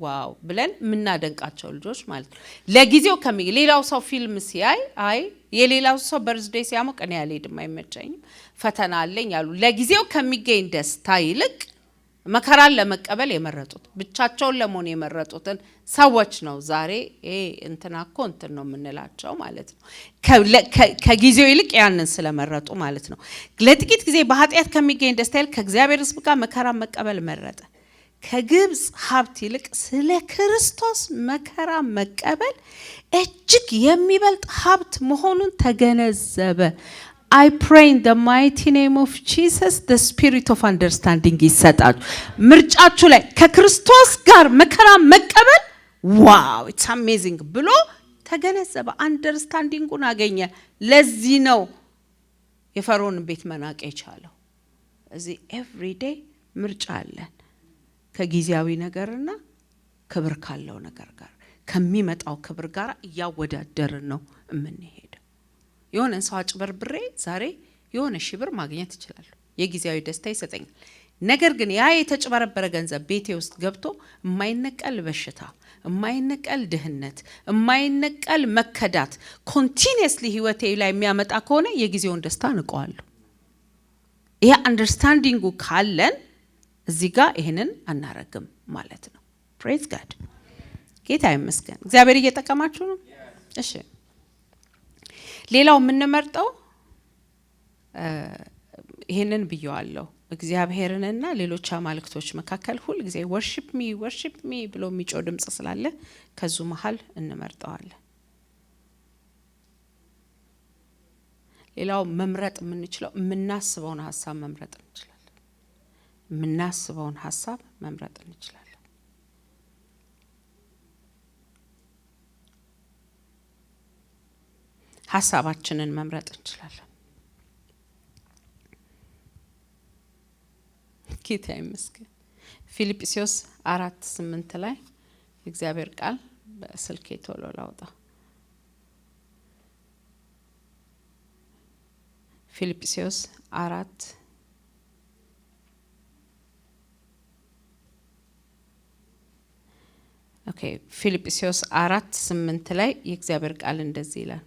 ዋው ብለን የምናደንቃቸው ልጆች ማለት ነው። ለጊዜው ሌላው ሰው ፊልም ሲያይ የሌላው ሰው በርዝዴይ ሲያሞቅ እኔ አልሄድም አይመቸኝም ፈተና አለኝ ያሉ ለጊዜው ከሚገኝ ደስታ ይልቅ መከራን ለመቀበል የመረጡት ብቻቸውን ለመሆን የመረጡትን ሰዎች ነው ዛሬ እንትናኮ እንትን ነው የምንላቸው ማለት ነው። ከጊዜው ይልቅ ያንን ስለመረጡ ማለት ነው። ለጥቂት ጊዜ በኃጢአት ከሚገኝ ደስታ ይልቅ ከእግዚአብሔር ሕዝብ ጋር መከራን መቀበል መረጠ። ከግብጽ ሀብት ይልቅ ስለ ክርስቶስ መከራ መቀበል እጅግ የሚበልጥ ሀብት መሆኑን ተገነዘበ። I pray in the mighty name of Jesus the spirit of understanding ይሰጣችሁ። ምርጫችሁ ላይ ከክርስቶስ ጋር መከራ መቀበል ዋው it's amazing ብሎ ተገነዘበ። አንደርስታንዲንጉን አገኘ። ለዚህ ነው የፈርዖን ቤት መናቅ የቻለው። እዚህ ኤቭሪዴይ ምርጫ አለን ከጊዜያዊ ነገርና ክብር ካለው ነገር ጋር ከሚመጣው ክብር ጋር እያወዳደርን ነው የምንሄደው። የሆነ ሰው አጭበርብሬ ዛሬ የሆነ ሺህ ብር ማግኘት ይችላል፣ የጊዜያዊ ደስታ ይሰጠኛል። ነገር ግን ያ የተጭበረበረ ገንዘብ ቤቴ ውስጥ ገብቶ የማይነቀል በሽታ፣ የማይነቀል ድህነት፣ የማይነቀል መከዳት ኮንቲኒየስሊ ህይወቴ ላይ የሚያመጣ ከሆነ የጊዜውን ደስታ ንቀዋለሁ። ይሄ አንደርስታንዲንጉ ካለን እዚህ ጋር ይሄንን አናረግም ማለት ነው። ፕሬዝ ጋድ። ጌታ ይመስገን። እግዚአብሔር እየጠቀማችሁ ነው። እሺ ሌላው የምንመርጠው ይሄንን ብየዋለሁ። እግዚአብሔርንና ሌሎች አማልክቶች መካከል ሁሉ ጊዜ ወርሺፕ ሚ ብሎ የሚጮህ ድምጽ ስላለ ከዙ መሃል እንመርጠዋለን። ሌላው መምረጥ የምንችለው የምናስበውን ሐሳብ መምረጥ እንችላለን። የምናስበውን ሐሳብ መምረጥ እንችላለን። ሐሳባችንን መምረጥ እንችላለን። ጌታ ይመስገን። ፊልጵስዩስ 4:8 ላይ እግዚአብሔር ቃል በስልኬ ቶሎ ላውጣ። ፊልጵስዩስ 4 ፊልጵስዩስ 4:8 ላይ የእግዚአብሔር ቃል እንደዚህ ይላል።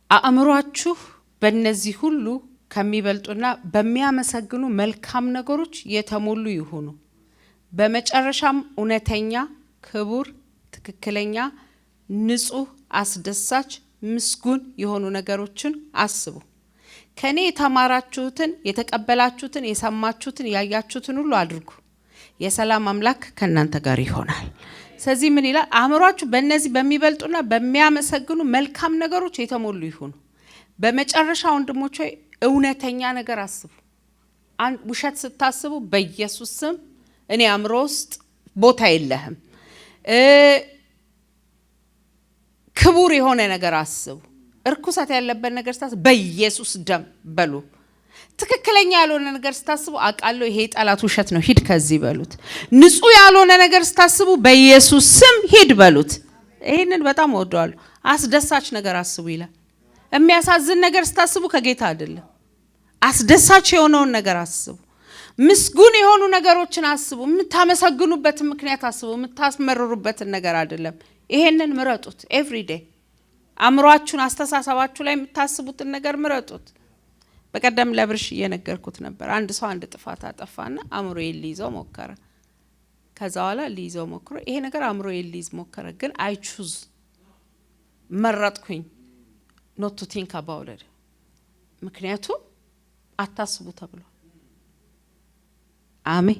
አእምሯችሁ በእነዚህ ሁሉ ከሚበልጡና በሚያመሰግኑ መልካም ነገሮች የተሞሉ ይሁኑ። በመጨረሻም እውነተኛ፣ ክቡር፣ ትክክለኛ፣ ንጹህ፣ አስደሳች፣ ምስጉን የሆኑ ነገሮችን አስቡ። ከኔ የተማራችሁትን፣ የተቀበላችሁትን፣ የሰማችሁትን፣ ያያችሁትን ሁሉ አድርጉ። የሰላም አምላክ ከእናንተ ጋር ይሆናል። ስለዚህ ምን ይላል? አእምሯችሁ በእነዚህ በሚበልጡና በሚያመሰግኑ መልካም ነገሮች የተሞሉ ይሁኑ። በመጨረሻ ወንድሞች ሆይ እውነተኛ ነገር አስቡ። ውሸት ስታስቡ በኢየሱስ ስም እኔ አእምሮ ውስጥ ቦታ የለህም። ክቡር የሆነ ነገር አስቡ። እርኩሰት ያለበት ነገር ስታስቡ በኢየሱስ ደም በሉ። ትክክለኛ ያልሆነ ነገር ስታስቡ አቃለው ይሄ ጠላት ውሸት ነው ሂድ ከዚህ በሉት። ንጹህ ያልሆነ ነገር ስታስቡ በኢየሱስ ስም ሂድ በሉት። ይሄንን በጣም ወደዋለሁ። አስደሳች ነገር አስቡ ይላል። የሚያሳዝን ነገር ስታስቡ ከጌታ አይደለም። አስደሳች የሆነውን ነገር አስቡ። ምስጉን የሆኑ ነገሮችን አስቡ። የምታመሰግኑበትን ምክንያት አስቡ። የምታስመርሩበትን ነገር አይደለም። ይሄንን ምረጡት። ኤቭሪ ዴይ አእምሯችሁን፣ አስተሳሰባችሁ ላይ የምታስቡትን ነገር ምረጡት። በቀደም ለብርሽ እየነገርኩት ነበር። አንድ ሰው አንድ ጥፋት አጠፋና አእምሮዬን ሊይዘው ሞከረ። ከዛ በኋላ ሊይዘው ሞክሮ ይሄ ነገር አእምሮዬን ሊይዝ ሞከረ፣ ግን አይ ቹዝ መረጥኩኝ not to think about it። ምክንያቱም አታስቡ ተብሏል። አሜን።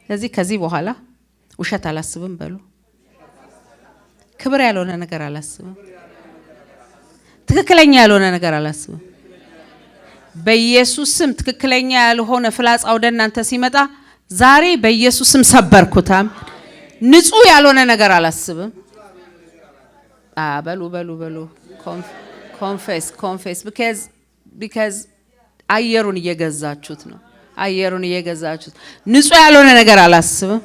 ስለዚህ ከዚህ በኋላ ውሸት አላስብም በሉ። ክብር ያልሆነ ነገር አላስብም። ትክክለኛ ያልሆነ ነገር አላስብም። በኢየሱስ ስም ትክክለኛ ያልሆነ ፍላጻ ወደ እናንተ ሲመጣ ዛሬ በኢየሱስ ስም ሰበርኩት። ንጹህ ያልሆነ ነገር አላስብም። በሉ በሉ በሉ። ኮንፌስ because አየሩን እየገዛችሁት ነው። አየሩን እየገዛችሁት። ንጹህ ያልሆነ ነገር አላስብም።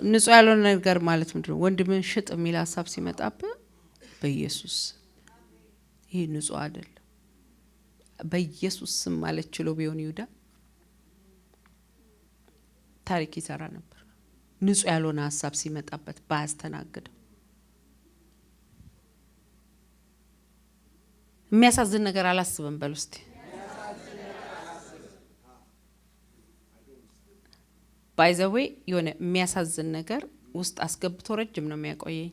ንጹህ ያልሆነ ነገር ማለት ምንድነው? ወንድምን ሽጥ የሚል ሐሳብ ሲመጣብህ በኢየሱስ ይሄ ንጹህ አይደለም። በኢየሱስ ስም ማለት ችሎ ቢሆን ይሁዳ ታሪክ ይሰራ ነበር። ንጹህ ያልሆነ ሐሳብ ሲመጣበት ባያስተናግደው። የሚያሳዝን ነገር አላስብም በሉ እስቲ። ባይ ዘ ዌይ የሆነ የሚያሳዝን ነገር ውስጥ አስገብቶ ረጅም ነው የሚያቆየኝ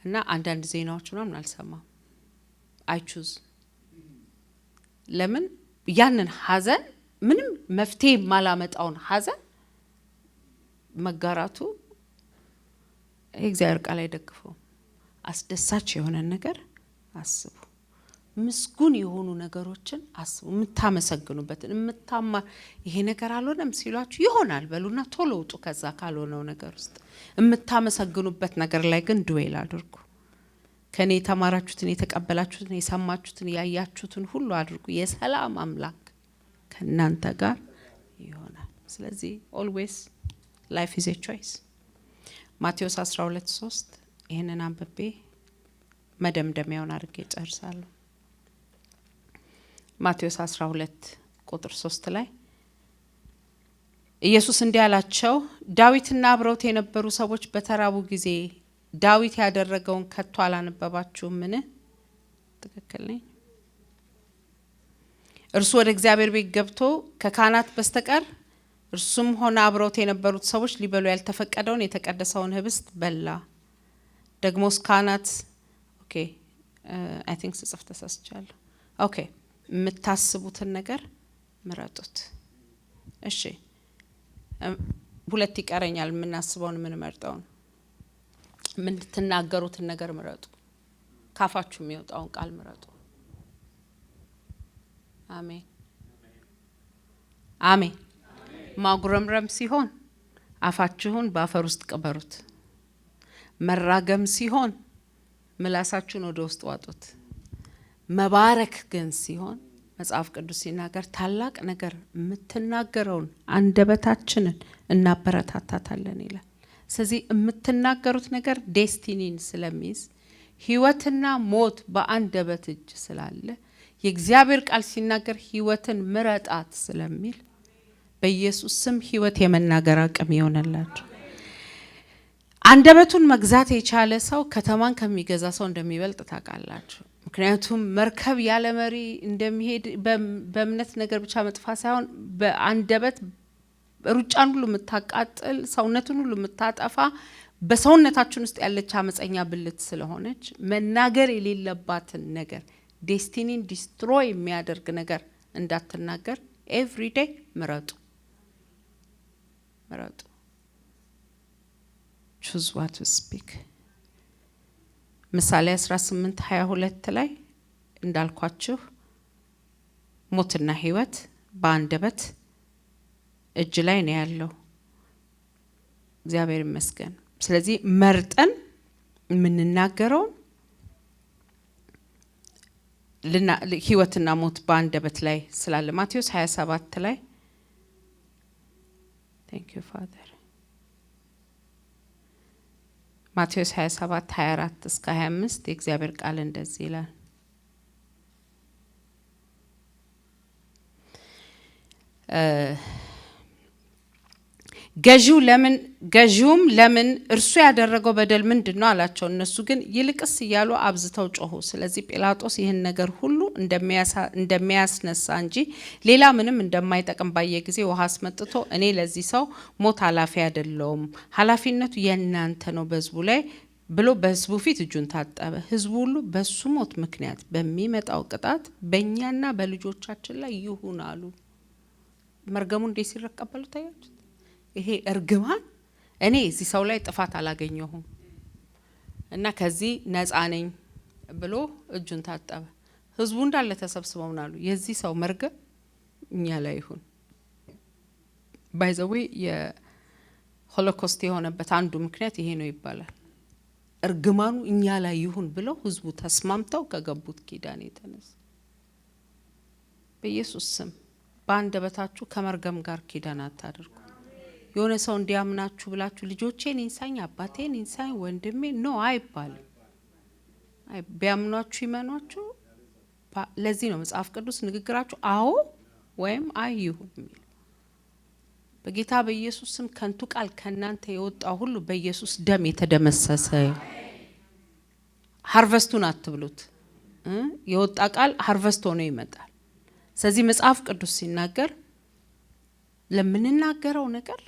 እና አንዳንድ ዜናዎች ምናምን አልሰማም። አይ ቹዝ ለምን ያንን ሐዘን ምንም መፍትሄ ማላመጣውን ሐዘን መጋራቱ እግዚአብሔር ቃል አይደግፈውም። አስደሳች የሆነ ነገር አስቡ። ምስጉን የሆኑ ነገሮችን አስቡ። የምታመሰግኑበትን ይሄ ነገር አልሆነም ሲሏችሁ ይሆናል በሉና ቶሎ ውጡ ከዛ ካልሆነው ነገር ውስጥ። የምታመሰግኑበት ነገር ላይ ግን ድዌል አድርጉ። ከኔ የተማራችሁትን፣ የተቀበላችሁትን፣ የሰማችሁትን፣ ያያችሁትን ሁሉ አድርጉ። የሰላም አምላክ ከእናንተ ጋር ይሆናል። ስለዚህ always life is a choice። ማቴዎስ 12:3 ይሄንን አንብቤ መደምደሚያውን አድርጌ ጨርሳለሁ። ማቴዎስ 12:3 ላይ ኢየሱስ እንዲህ አላቸው፣ ዳዊትና አብረውት የነበሩ ሰዎች በተራቡ ጊዜ ዳዊት ያደረገውን ከቶ አላነበባችሁምን? ትክክል ነኝ። እርሱ ወደ እግዚአብሔር ቤት ገብቶ ከካህናት በስተቀር እርሱም ሆነ አብረውት የነበሩት ሰዎች ሊበሉ ያልተፈቀደውን የተቀደሰውን ህብስት በላ። ደግሞስ ካህናት አይ ቲንክ ጽፍ ተሳስቻለሁ። የምታስቡትን ነገር ምረጡት። እሺ ሁለት ይቀረኛል። የምናስበውን የምንመርጠውን የምትናገሩትን ነገር ምረጡ። ካፋችሁ የሚወጣውን ቃል ምረጡ። አሜን አሜን። ማጉረምረም ሲሆን አፋችሁን በአፈር ውስጥ ቅበሩት። መራገም ሲሆን ምላሳችሁን ወደ ውስጥ ዋጡት። መባረክ ግን ሲሆን መጽሐፍ ቅዱስ ሲናገር ታላቅ ነገር የምትናገረውን አንደበታችንን እናበረታታታለን ይላል። ስለዚህ የምትናገሩት ነገር ዴስቲኒን ስለሚይዝ ህይወትና ሞት በአንደበት እጅ ስላለ የእግዚአብሔር ቃል ሲናገር ህይወትን ምረጣት ስለሚል በኢየሱስ ስም ህይወት የመናገር አቅም ይሆነላችሁ። አንደበቱን መግዛት የቻለ ሰው ከተማን ከሚገዛ ሰው እንደሚበልጥ ታውቃላችሁ። ምክንያቱም መርከብ ያለ መሪ እንደሚሄድ በእምነት ነገር ብቻ መጥፋት ሳይሆን በአንደበት ሩጫን ሁሉ የምታቃጥል ሰውነትን ሁሉ የምታጠፋ በሰውነታችን ውስጥ ያለች አመፀኛ ብልት ስለሆነች መናገር የሌለባትን ነገር ዴስቲኒን ዲስትሮይ የሚያደርግ ነገር እንዳትናገር ኤቭሪ ዴይ ምረጡ። choose what to speak። ምሳሌ 18:22 ላይ እንዳልኳችሁ ሞትና ህይወት በአንደበት እጅ ላይ ነው ያለው። እግዚአብሔር ይመስገን። ስለዚህ መርጠን የምንናገረው ህይወትና ሞት በአንደበት ላይ ስላለ ማቴዎስ 27 ላይ thank you father ማቴዎስ 27:24 እስከ 25 የእግዚአብሔር ቃል እንደዚህ ይላል። ገዢውም ለምን እርሱ ያደረገው በደል ምንድነው አላቸው። እነሱ ግን ይልቅስ እያሉ አብዝተው ጮሁ። ስለዚህ ጲላጦስ ይህን ነገር ሁሉ እንደሚያስነሳ እንጂ ሌላ ምንም እንደማይጠቅም ባየ ጊዜ ውሃ አስመጥቶ እኔ ለዚህ ሰው ሞት ኃላፊ አይደለሁም፣ ኃላፊነቱ የእናንተ ነው በሕዝቡ ላይ ብሎ በሕዝቡ ፊት እጁን ታጠበ። ሕዝቡ ሁሉ በሱ ሞት ምክንያት በሚመጣው ቅጣት በእኛና በልጆቻችን ላይ ይሁን አሉ። መርገሙ እንዴት ሲረቀበሉ ታያችሁ? ይሄ እርግማን እኔ እዚህ ሰው ላይ ጥፋት አላገኘሁም እና ከዚህ ነፃ ነኝ ብሎ እጁን ታጠበ። ህዝቡ እንዳለ ተሰብስበው አሉ የዚህ ሰው መርገም እኛ ላይ ይሁን። ባይ ዘ ዌይ የሆሎኮስት የሆነበት አንዱ ምክንያት ይሄ ነው ይባላል። እርግማኑ እኛ ላይ ይሁን ብለው ህዝቡ ተስማምተው ከገቡት ኪዳን የተነሳ በኢየሱስ ስም በአንደበታችሁ ከመርገም ጋር ኪዳን አታድርጉ። የሆነ ሰው እንዲያምናችሁ ብላችሁ ልጆቼን ኢንሳኝ አባቴን ኢንሳኝ ወንድሜ ነው አይባልም። ቢያምኗችሁ ይመኗችሁ። ለዚህ ነው መጽሐፍ ቅዱስ ንግግራችሁ አዎ ወይም አይ ይሁን የሚል። በጌታ በኢየሱስ ስም ከንቱ ቃል ከናንተ የወጣው ሁሉ በኢየሱስ ደም የተደመሰሰ። ሃርቨስቱን አትብሉት። የወጣ ቃል ሃርቨስት ሆኖ ይመጣል። ስለዚህ መጽሐፍ ቅዱስ ሲናገር ለምንናገረው ነገር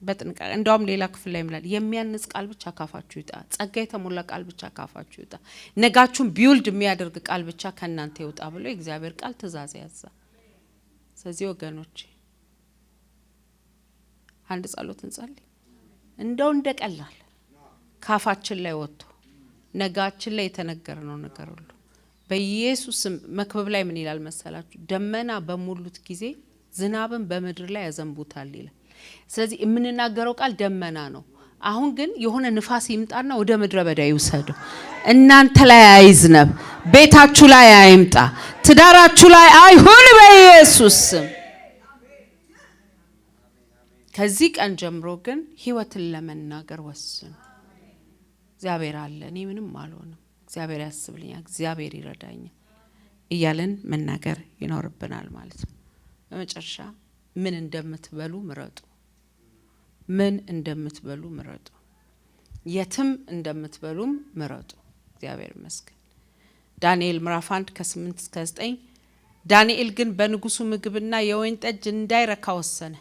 በጥንቃቄ እንደውም ሌላ ክፍል ላይ ይላል የሚያንጽ ቃል ብቻ ካፋችሁ ይውጣ፣ ጸጋ የተሞላ ቃል ብቻ ካፋችሁ ይውጣ፣ ነጋችሁን ቢውልድ የሚያደርግ ቃል ብቻ ከናንተ ይውጣ ብሎ የእግዚአብሔር ቃል ትእዛዝ ያዛ። ስለዚህ ወገኖች አንድ ጸሎት እንጸልይ። እንደው እንደቀላል ካፋችን ላይ ወጥቶ ነጋችን ላይ የተነገረው ነገር ሁሉ በኢየሱስ መክብብ ላይ ምን ይላል መሰላችሁ? ደመና በሙሉት ጊዜ ዝናብን በምድር ላይ ያዘንቡታል ይላል። ስለዚህ የምንናገረው ቃል ደመና ነው። አሁን ግን የሆነ ንፋስ ይምጣና ወደ ምድረ በዳ ይውሰደው። እናንተ ላይ አይዝነብ፣ ቤታችሁ ላይ አይምጣ፣ ትዳራችሁ ላይ አይሁን በኢየሱስ ስም። ከዚህ ቀን ጀምሮ ግን ህይወትን ለመናገር ወስኑ። እግዚአብሔር አለ፣ እኔ ምንም አልሆንም፣ እግዚአብሔር ያስብልኛል፣ እግዚአብሔር ይረዳኛል እያለን መናገር ይኖርብናል ማለት ነው። በመጨረሻ ምን እንደምትበሉ ምረጡ። ምን እንደምትበሉ ምረጡ። የትም እንደምትበሉም ምረጡ። እግዚአብሔር ይመስገን። ዳንኤል ምዕራፍ 1 ከ8 እስከ 9 ዳንኤል ግን በንጉሱ ምግብና የወይን ጠጅ እንዳይረካ ወሰነ።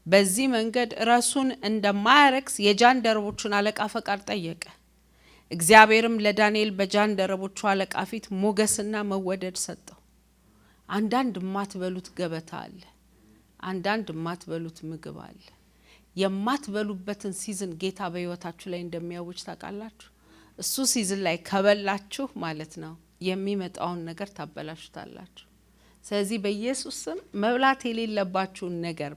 በዚህ መንገድ ራሱን እንደማያረክስ የጃንደረቦቹን አለቃ ፈቃድ ጠየቀ። እግዚአብሔርም ለዳንኤል በጃንደረቦቹ አለቃ ፊት ሞገስና መወደድ ሰጠው። አንዳንድ ማትበሉት ገበታ አለ፣ አንዳንድ ማትበሉት ምግብ አለ። የማትበሉበትን ሲዝን ጌታ በህይወታችሁ ላይ እንደሚያውጅ ታውቃላችሁ። እሱ ሲዝን ላይ ከበላችሁ ማለት ነው የሚመጣውን ነገር ታበላሹታላችሁ። ስለዚህ በኢየሱስ ስም መብላት የሌለባችሁን ነገር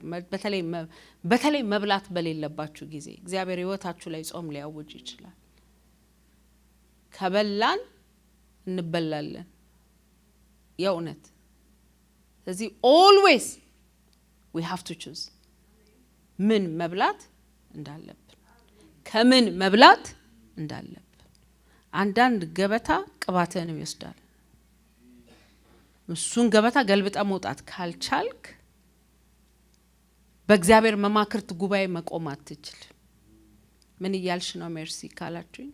በተለይ መብላት በሌለባችሁ ጊዜ እግዚአብሔር ህይወታችሁ ላይ ጾም ሊያውጅ ይችላል። ከበላን እንበላለን የእውነት። ስለዚህ always we have to choose ምን መብላት እንዳለብን፣ ከምን መብላት እንዳለብን። አንዳንድ ገበታ ቅባትን ይወስዳል። እሱን ገበታ ገልብጣ መውጣት ካልቻልክ በእግዚአብሔር መማክርት ጉባኤ መቆም አትችል። ምን እያልሽ ነው ሜርሲ ካላችሁኝ፣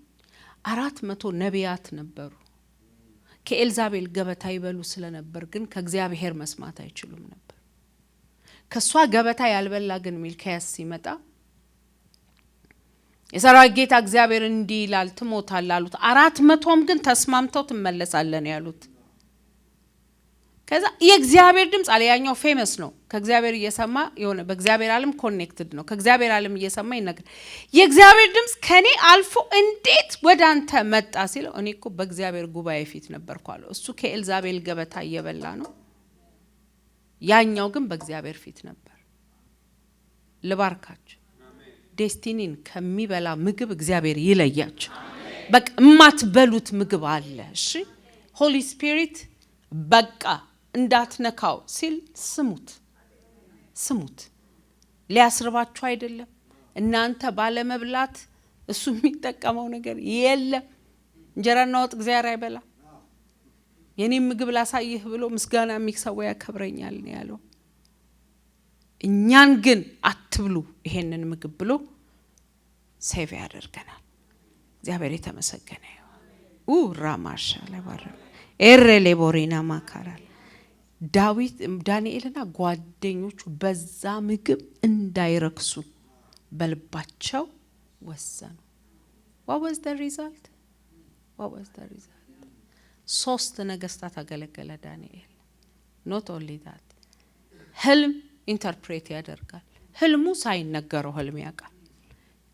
400 ነቢያት ነበሩ። ከኤልዛቤል ገበታ ይበሉ ስለነበር ግን ከእግዚአብሔር መስማት አይችሉም ነበር። ከሷ ገበታ ያልበላ ግን ሚልክያስ ሲመጣ የሰራዊት ጌታ እግዚአብሔር እንዲህ ይላል ትሞታለህ አሉት። 400ም ግን ተስማምተው ትመለሳለህ ያሉት። ከዛ የእግዚአብሔር ድምጽ አለ። ያኛው ፌመስ ነው። ከእግዚአብሔር እየሰማ የሆነ በእግዚአብሔር ዓለም ኮኔክትድ ነው። ከእግዚአብሔር ዓለም እየሰማ ይነገር። የእግዚአብሔር ድምጽ ከኔ አልፎ እንዴት ወደ አንተ መጣ ሲለው እኔ እኮ በእግዚአብሔር ጉባኤ ፊት ነበርኩ አለው። እሱ ከኤልዛቤል ገበታ እየበላ ነው፣ ያኛው ግን በእግዚአብሔር ፊት ነበር። ልባርካችሁ። ዴስቲኒን ከሚበላ ምግብ እግዚአብሔር ይለያችሁ። በቃ የማትበሉት ምግብ አለ። እሺ ሆሊ ስፒሪት በቃ እንዳትነካው ሲል ስሙት፣ ስሙት። ሊያስርባችሁ አይደለም። እናንተ ባለመብላት እሱ የሚጠቀመው ነገር የለም። እንጀራና ወጥ እግዚአብሔር አይበላ። የኔ ምግብ ላሳይህ ብሎ ምስጋና የሚሰው ያከብረኛል ነው ያለው። እኛን ግን አትብሉ ይሄንን ምግብ ብሎ ሴቭ ያደርገናል። እግዚአብሔር የተመሰገነ ይሁን። ራማሻ ለባረ ኤሬሌ ቦሪና ማካራል ዳንኤልና ጓደኞቹ በዛ ምግብ እንዳይረክሱ በልባቸው ወሰኑ። what was the result? 3 ነገስታት አገለገለ ዳንኤል። not only that ህልም ኢንተርፕሬት ያደርጋል። ህልሙ ሳይነገረው ህልም ያውቃል።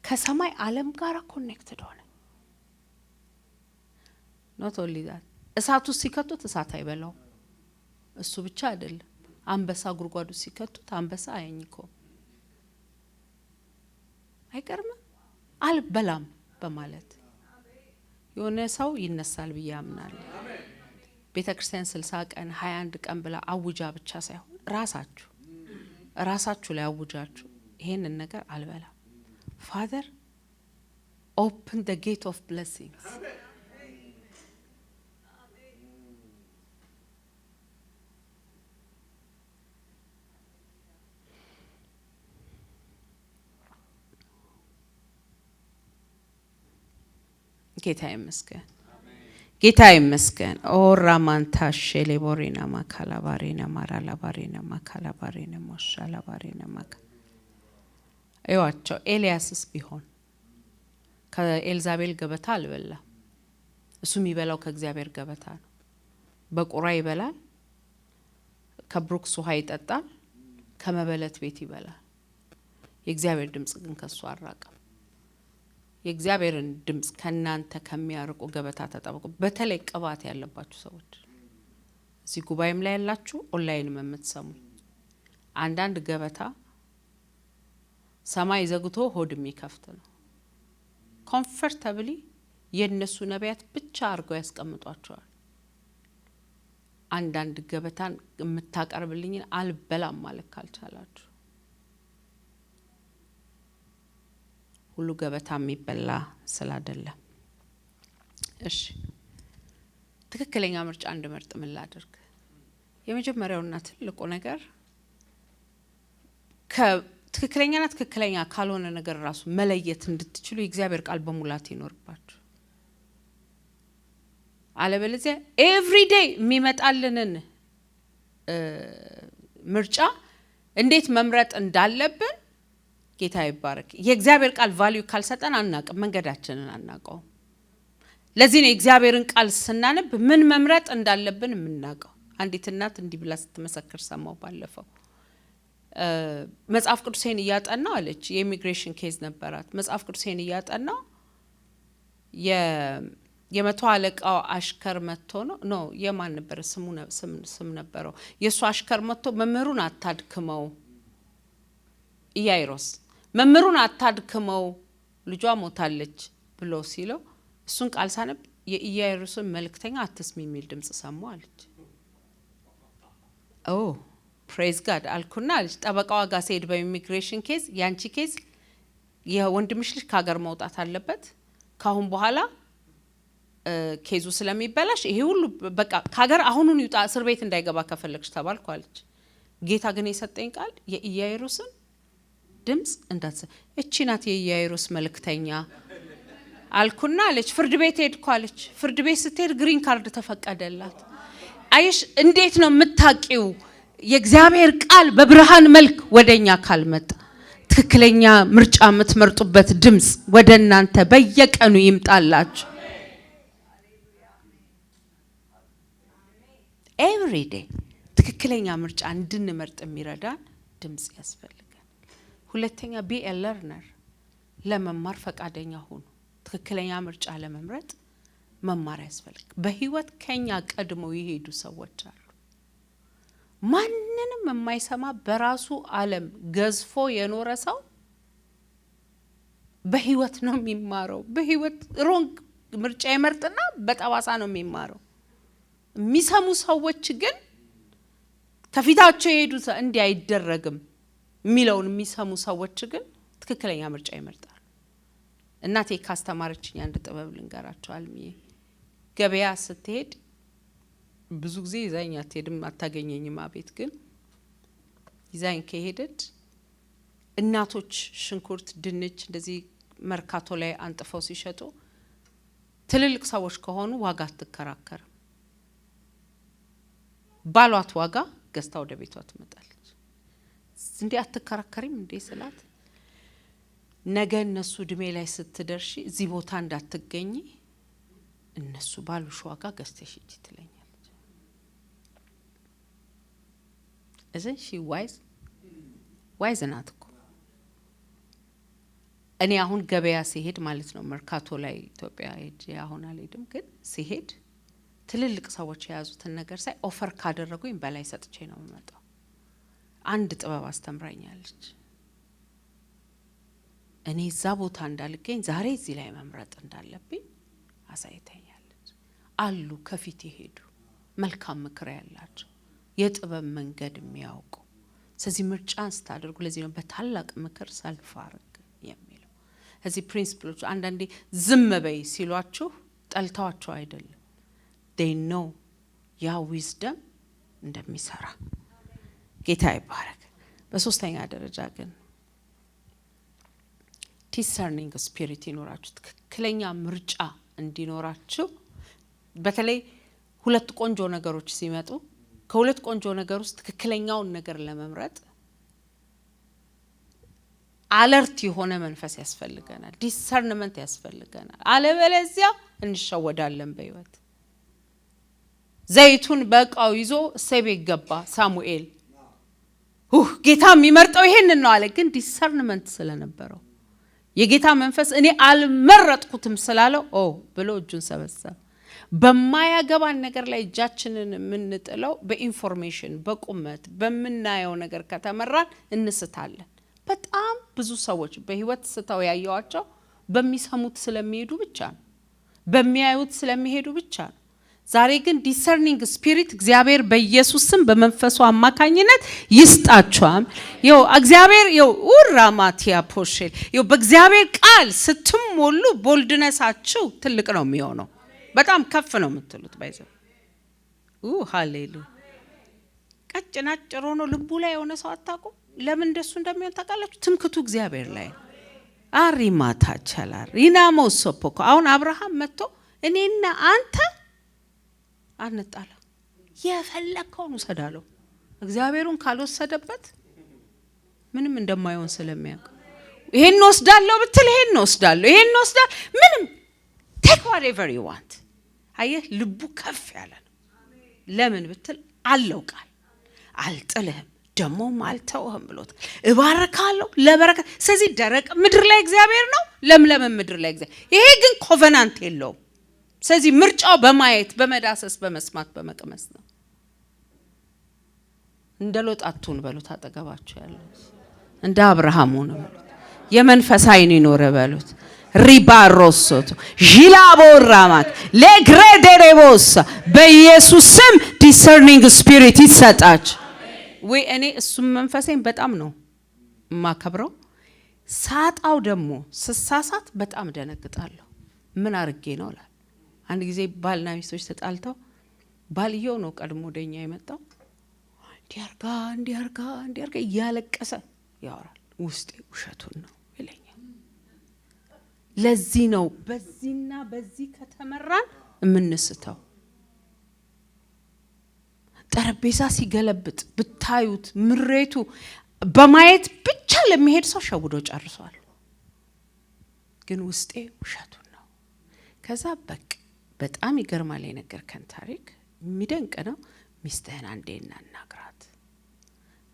ከሰማይ ዓለም ጋር ኮኔክትድ ሆነ። not only that እሳቱ ሲከቱት እሳት አይበላው። እሱ ብቻ አይደለም፣ አንበሳ ጉርጓዱ ሲከቱት አንበሳ አያኝከው። አይቀርም አልበላም በማለት የሆነ ሰው ይነሳል ብዬ አምናለሁ። ቤተክርስቲያን 60 ቀን 21 ቀን ብላ አውጃ ብቻ ሳይሆን ራሳችሁ ላይ አውጃችሁ ይሄንን ነገር አልበላም። Father, open the gate of blessings. ጌታ ይመስገን። ኦራማንታ ሼሌቦሪና ማካላባሪና ማራላባሪና ማካላባሪና ሞሻላባሪና ማካ አይዋቸው። ኤልያስስ ቢሆን ከኤልዛቤል ገበታ አልበላ። እሱ የሚበላው ከእግዚአብሔር ገበታ ነው። በቁራ ይበላል፣ ከብሩክስ ውሃ ይጠጣል፣ ከመበለት ቤት ይበላል። የእግዚአብሔር ድምጽ ግን ከሱ አራቀም። የእግዚአብሔርን ድምጽ ከናንተ ከሚያርቁ ገበታ ተጠብቁ። በተለይ ቅባት ያለባችሁ ሰዎች እዚህ ጉባኤም ላይ ያላችሁ ኦንላይንም የምትሰሙ አንዳንድ ገበታ ሰማይ ዘግቶ ሆድ የሚከፍት ነው። ኮምፎርታብሊ የነሱ ነቢያት ብቻ አርገው ያስቀምጧቸዋል። አንዳንድ ገበታን የምታቀርብልኝ አልበላም ማለት ካልቻላችሁ ሁሉ ገበታ የሚበላ ስላደለ እሺ ትክክለኛ ምርጫ እንድመርጥ ምን ላድርግ? የመጀመሪያውና ትልቁ ነገር ከትክክለኛና ትክክለኛ ካልሆነ ነገር ራሱ መለየት እንድትችሉ የእግዚአብሔር ቃል በሙላት ይኖርባችሁ። አለበለዚያ ኤቭሪዴይ የሚመጣልንን ምርጫ እንዴት መምረጥ እንዳለብን ጌታ ይባረክ። የእግዚአብሔር ቃል ቫልዩ ካልሰጠን አናቅም፣ መንገዳችንን አናቀው። ለዚህ ነው የእግዚአብሔርን ቃል ስናነብ ምን መምረጥ እንዳለብን የምናቀው። አንዲት እናት እንዲህ ብላ ስትመሰክር ሰማው ባለፈው። መጽሐፍ ቅዱሴን እያጠናው አለች። የኢሚግሬሽን ኬዝ ነበራት። መጽሐፍ ቅዱሴን እያጠናው የመቶ አለቃው አሽከር መጥቶ ነው የማን ነበር ስም ነበረው። የሱ አሽከር መጥቶ መምህሩን አታድክመው ኢያይሮስ መምህሩን አታድክመው ልጇ ሞታለች ብሎ ሲለው እሱን ቃል ሳነብ የኢያይሮስን መልእክተኛ አትስሚ የሚል ድምጽ ሰማሁ አለች። ኦ ፕሬዝ ጋድ አልኩና አለች። ጠበቃዋ ጋር ሲሄድ በኢሚግሬሽን ኬዝ ያንቺ ኬዝ የወንድምሽ ልጅ ከሀገር መውጣት አለበት ካሁን በኋላ ኬዙ ስለሚበላሽ ይሄ ሁሉ በቃ ከሀገር አሁኑን ይውጣ እስር ቤት እንዳይገባ ከፈለግሽ ተባልኩ አለች። ጌታ ግን የሰጠኝ ቃል የኢያይሮስን ድምጽ እንዳትሰ እቺ ናት የኢያይሮስ መልእክተኛ አልኩና አለች። ፍርድ ቤት ሄድኩ አለች። ፍርድ ቤት ስትሄድ ግሪን ካርድ ተፈቀደላት። አይሽ እንዴት ነው የምታቂው? የእግዚአብሔር ቃል በብርሃን መልክ ወደኛ ካልመጣ ትክክለኛ ምርጫ የምትመርጡበት ድምጽ ወደ እናንተ በየቀኑ ይምጣላችሁ። ኤቭሪዴይ ትክክለኛ ምርጫ እንድንመርጥ የሚረዳን ድምጽ ያስፈልጋል። ሁለተኛ ቢ ኤ ለርነር ለመማር ፈቃደኛ ሁኑ። ትክክለኛ ምርጫ ለመምረጥ መማር ያስፈልጋል። በህይወት ከኛ ቀድመው ይሄዱ ሰዎች አሉ። ማንንም የማይሰማ በራሱ ዓለም ገዝፎ የኖረ ሰው በህይወት ነው የሚማረው። በህይወት ሮንግ ምርጫ ይመርጥና በጠባሳ ነው የሚማረው። የሚሰሙ ሰዎች ግን ከፊታቸው ይሄዱ እንዲህ አይደረግም የሚለውን የሚሰሙ ሰዎች ግን ትክክለኛ ምርጫ ይመርጣሉ። እናቴ ካስተማረችኝ አንድ ጥበብ ልንገራችሁ አልሚዬ። ገበያ ስትሄድ ብዙ ጊዜ ይዛኝ አትሄድም፣ አታገኘኝም። አቤት ግን ይዛኝ ከሄደች እናቶች ሽንኩርት፣ ድንች እንደዚህ መርካቶ ላይ አንጥፈው ሲሸጡ ትልልቅ ሰዎች ከሆኑ ዋጋ አትከራከርም። ባሏት ዋጋ ገዝታ ወደ ቤቷ ትመጣለች። እንዴ አትከራከሪም እንዴ ስላት ነገ እነሱ እድሜ ላይ ስትደርሺ እዚህ ቦታ እንዳትገኚ እነሱ ባሉሽ ዋጋ ገዝተሽ ሂጂ ትለኛለች። Isn't she wise ናት እኮ። እኔ አሁን ገበያ ሲሄድ ማለት ነው መርካቶ ላይ ኢትዮጵያ ሄጄ አሁን አልሄድም፣ ግን ሲሄድ ትልልቅ ሰዎች የያዙትን ነገር ሳይ ኦፈር ካደረጉኝ በላይ ሰጥቼ ነው የምመጣው። አንድ ጥበብ አስተምራኛለች። እኔ እዛ ቦታ እንዳልገኝ ዛሬ እዚህ ላይ መምረጥ እንዳለብኝ አሳይተኛለች። አሉ ከፊት ይሄዱ መልካም ምክር ያላቸው የጥበብ መንገድ የሚያውቁ። ስለዚህ ምርጫን ስታደርጉ ለዚህ ነው በታላቅ ምክር ሰልፍ አድርግ የሚለው። እዚህ ፕሪንሲፕሎች አንዳንዴ ዝም በይ ሲሏችሁ ጠልታዋቸው አይደለም። they know ያ ዊዝደም እንደሚሰራ። ጌታ ይባረክ። በሶስተኛ ደረጃ ግን ዲሰርኒንግ ስፒሪት ይኖራችሁ፣ ትክክለኛ ምርጫ እንዲኖራችሁ። በተለይ ሁለት ቆንጆ ነገሮች ሲመጡ ከሁለት ቆንጆ ነገር ውስጥ ትክክለኛውን ነገር ለመምረጥ አለርት የሆነ መንፈስ ያስፈልገናል፣ ዲሰርንመንት ያስፈልገናል። አለበለዚያ እንሸወዳለን በህይወት። ዘይቱን በእቃው ይዞ እሴቤ ገባ ሳሙኤል። ጌታ የሚመርጠው ይሄንን ነው አለ፣ ግን ዲሰርንመንት ስለነበረው የጌታ መንፈስ እኔ አልመረጥኩትም ስላለው ብሎ እጁን ሰበሰበ። በማያገባን ነገር ላይ እጃችንን የምንጥለው በኢንፎርሜሽን በቁመት በምናየው ነገር ከተመራን እንስታለን። በጣም ብዙ ሰዎች በህይወት ስተው ያየዋቸው በሚሰሙት ስለሚሄዱ ብቻ ነው፣ በሚያዩት ስለሚሄዱ ብቻ ነው። ዛሬ ግን ዲሰርኒንግ ስፒሪት እግዚአብሔር በኢየሱስ ስም በመንፈሱ አማካኝነት ይስጣችኋል። እግዚአብሔር ኡራማቲያ ፖሼል በእግዚአብሔር ቃል ስትሞሉ ቦልድነሳችሁ ትልቅ ነው የሚሆነው። በጣም ከፍ ነው የምትሉት ባይዘው ሃሌሉያ። ቀጭናጭሮ ነው ልቡ ላይ የሆነ ሰው አታውቁም። ለምን እንደሱ እንደሚሆን ታውቃላችሁ? ትምክቱ እግዚአብሔር ላይ አሪማታ ቻላር ይናሞሶፖኮ። አሁን አብርሃም መጥቶ እኔና አንተ አንጣላ የፈለከውን ወሰዳለው። እግዚአብሔሩን ካልወሰደበት ምንም እንደማይሆን ስለሚያውቅ ይሄን ወስዳለው ብትል ይሄን ወስዳለው፣ ይሄን ወስዳል ምንም take whatever you want። አየህ ልቡ ከፍ ያለ ነው። ለምን ብትል አለው ቃል አልጥልህም ደሞም አልተውህም ብሎት እባረካለሁ ለበረከት። ስለዚህ ደረቅ ምድር ላይ እግዚአብሔር ነው፣ ለምለም ምድር ላይ እግዚአብሔር። ይሄ ግን ኮቨናንት የለውም። ስለዚህ ምርጫው በማየት በመዳሰስ በመስማት በመቅመስ ነው። እንደ ሎጥ አትሁን በሉት አጠገባችሁ ያለው። እንደ አብርሃም ሆነ በሉት። የመንፈስ አይን ይኖር በሉት። ሪባሮሶቶ ጂላቦራማት ለግሬዴሬቦሳ በኢየሱስ ስም ዲሰርኒንግ ስፒሪት ይሰጣች። ወይ እኔ እሱም መንፈሴን በጣም ነው ማከብረው። ሳጣው ደግሞ ስሳሳት በጣም ደነግጣለሁ። ምን አርጌ ነው ላል። አንድ ጊዜ ባልና ሚስቶች ተጣልተው ባልየው ነው ቀድሞ ወደኛ የመጣው። እንዲያርጋ እያለቀሰ ያወራል። ውስጤ ውሸቱን ነው ይለኛል። ለዚህ ነው በዚህና በዚህ ከተመራን የምንስተው። ጠረጴዛ ሲገለብጥ ብታዩት ምሬቱ በማየት ብቻ ለሚሄድ ሰው ሸውዶ ጨርሷል። ግን ውስጤ ውሸቱን ነው። ከዛ በጣም ይገርማል የነገርከን ታሪክ የሚደንቅ ነው። ሚስትህን አንዴ እናናግራት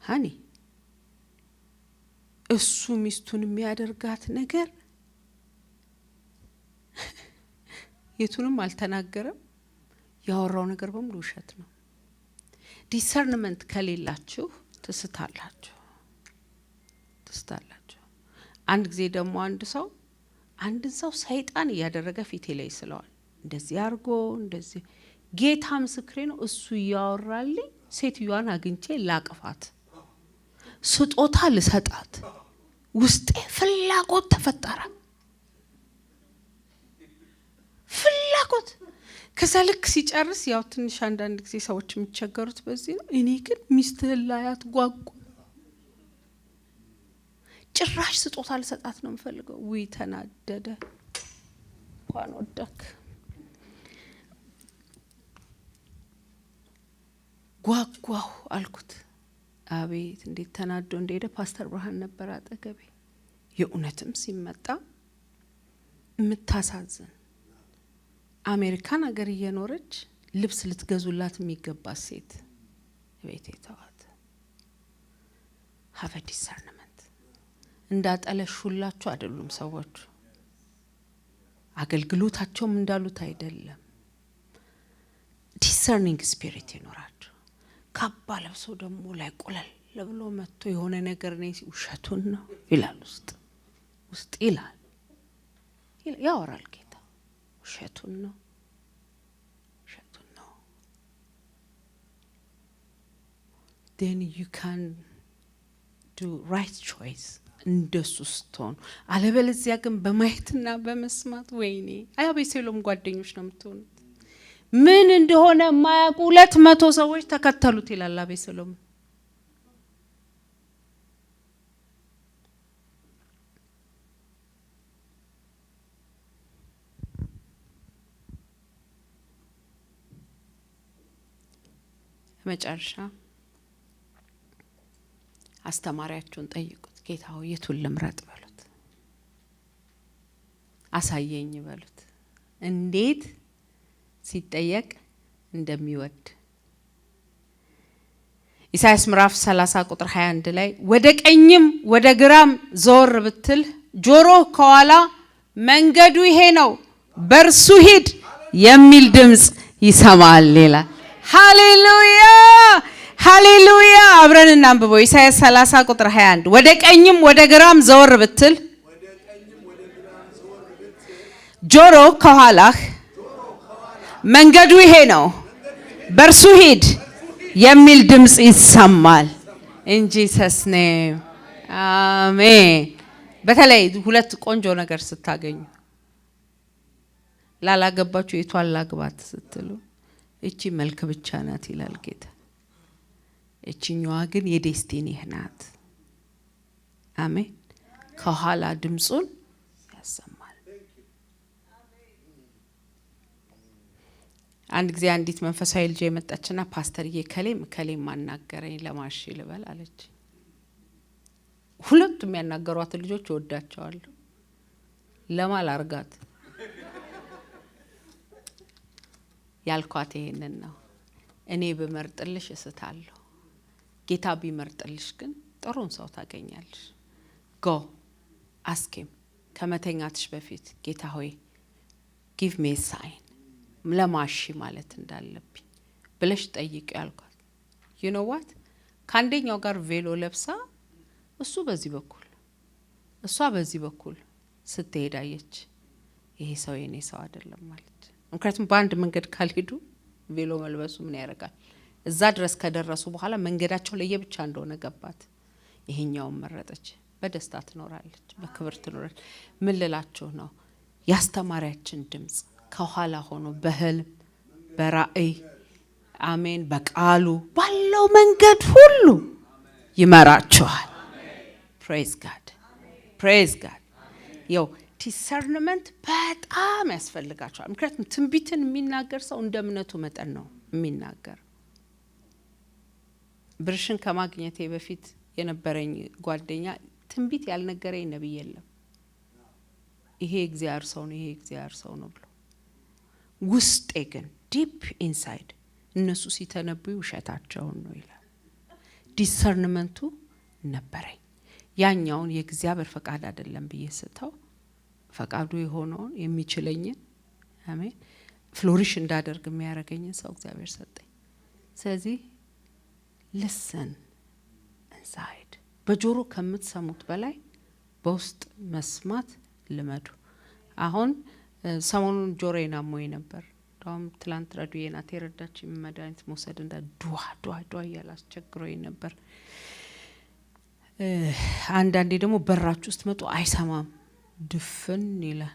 ሃኒ። እሱ ሚስቱን የሚያደርጋት ነገር የቱንም አልተናገረም። ያወራው ነገር በሙሉ ውሸት ነው። ዲሰርንመንት ከሌላችሁ ትስታላችሁ። አንድ ጊዜ ደግሞ አንድ ሰው ሰይጣን እያደረገ ፊቴ ላይ ስለዋል። እንደዚህ አርጎ እንደዚህ ጌታ ምስክሬ ነው። እሱ ያወራልኝ ሴትዮዋን አግኝቼ ላቅፋት ስጦታ ልሰጣት ውስጤ ፍላጎት ተፈጠረ። ሰጠሁት። ከዛ ልክ ሲጨርስ ያው ትንሽ አንዳንድ ጊዜ ሰዎች የሚቸገሩት በዚህ ነው። እኔ ግን ሚስትህን ላያት ጓጓ። ጭራሽ ስጦታ ልሰጣት ነው የምፈልገው። ውይ ተናደደ። እንኳን ወደክ ጓጓሁ አልኩት። አቤት እንዴት ተናዶ እንደሄደ። ፓስተር ብርሃን ነበር አጠገቤ። የእውነትም ሲመጣ የምታሳዝን አሜሪካን ሀገር እየኖረች ልብስ ልትገዙላት የሚገባ ሴት ቤቴ ተዋት። have a discernment። እንዳጠለሹላችሁ አይደሉም ሰዎች፣ አገልግሎታቸውም እንዳሉት አይደለም። ዲሰርኒንግ ስፒሪት ይኖራችሁ። ካባ ለብሶ ደግሞ ላይ ቆለል ለብሎ መጥቶ የሆነ ነገር ነው ውሸቱን ነው ይላል። ውስጥ ይላል ያወራል ጌታ። ውሸቱን ነው። then you can do right choice እንደሱ ስትሆኑ። አለበለዚያ ግን በማየትና በመስማት ወይኔ አቤሴሎም ጓደኞች ነው የምትሆኑት። ምን እንደሆነ ማያውቁ 200 ሰዎች ተከተሉት ይላል አቤሴሎም። መጨረሻ አስተማሪያችሁን ጠይቁት። ጌታው የቱን ልምረጥ በሉት። አሳየኝ በሉት። እንዴት ሲጠየቅ እንደሚወድ ኢሳይያስ ምዕራፍ 30 ቁጥር 21 ላይ ወደ ቀኝም ወደ ግራም ዞር ብትል ጆሮ ከኋላ መንገዱ ይሄ ነው በርሱ ሂድ የሚል ድምጽ ይሰማል ይላል። ሃሌሉያ ሃሌሉያ። አብረን እናንብበው። ኢሳይያስ 30 ቁጥር 21 ወደ ቀኝም ወደ ግራም ዘወር ብትል ጆሮ ከኋላህ መንገዱ ይሄ ነው በርሱ ሂድ የሚል ድምጽ ይሰማል። in Jesus name አሜን። በተለይ ሁለት ቆንጆ ነገር ስታገኙ ላላገባችሁ የቷን ላግባት ስትሉ እቺ መልክ ብቻ ናት ይላል ጌታ። እቺኛዋ ግን የዴስቲኒህ ናት። አሜን። ከኋላ ድምጹን ያሰማል። አንድ ጊዜ አንዲት መንፈሳዊ ልጅ የመጣችና ፓስተርዬ ከሌም ማናገረኝ ለማሽ ልበል አለች። ሁለቱም የሚያናገሯት ልጆች ወዳቸዋለሁ። ለማል አርጋት ያልኳት ይሄንን ነው። እኔ በመርጥልሽ እስታለሁ፣ ጌታ ቢመርጥልሽ ግን ጥሩን ሰው ታገኛለሽ። ጎ አስኪም ከመተኛትሽ በፊት ጌታ ሆይ ጊቭ ሚ ሳይን ለማሺ ማለት እንዳለብኝ ብለሽ ጠይቂ ያልኳት። you know what ካንደኛው ጋር ቬሎ ለብሳ እሱ በዚህ በኩል እሷ በዚህ በኩል ስትሄዳየች ይሄ ሰው የኔ ሰው አይደለም ማለት። ምክንያቱም በአንድ መንገድ ካልሄዱ ቬሎ መልበሱ ምን ያደርጋል? እዛ ድረስ ከደረሱ በኋላ መንገዳቸው ለየብቻ እንደሆነ ገባት። ይሄኛው መረጠች። በደስታ ትኖራለች፣ በክብር ትኖራለች። ምን ልላችሁ ነው? ያስተማሪያችን ድምጽ ከኋላ ሆኖ በህልም በራእይ አሜን በቃሉ ባለው መንገድ ሁሉ ይመራችኋል። ፕሬዝ ጋድ ፕሬዝ ጋድ። ያው ዲሰርንመንት በጣም ያስፈልጋቸዋል። ምክንያቱም ትንቢትን የሚናገር ሰው እንደ እምነቱ መጠን ነው የሚናገር። ብርሽን ከማግኘቴ በፊት የነበረኝ ጓደኛ ትንቢት ያልነገረኝ ነብይ የለም። ይሄ እግዚአብሔር ሰው ነው፣ ይሄ እግዚአብሔር ሰው ነው ብሎ ውስጤ ግን ዲፕ ኢንሳይድ እነሱ ሲተነብዩ ውሸታቸውን ነው ይላል። ዲሰርንመንቱ ነበረኝ። ያኛውን የእግዚአብሔር ፈቃድ አይደለም ብዬ ስተው ፈቃዱ የሆነውን የሚችለኝን አሜን ፍሎሪሽ እንዳደርግ የሚያረጋኝን ሰው እግዚአብሔር ሰጠኝ። ስለዚህ listen inside በጆሮ ከምትሰሙት በላይ በውስጥ መስማት ልመዱ። አሁን ሰሞኑን ጆሮዬን አሞኝ ነበር። ዳም ትላንት ረዱዬና ተረዳች መድኃኒት መውሰድ እንዳ ዱዋ ያላስቸግሮኝ ነበር። አንዳንዴ ደግሞ በራችሁ ውስጥ መጡ አይሰማም ድፍን ይላል።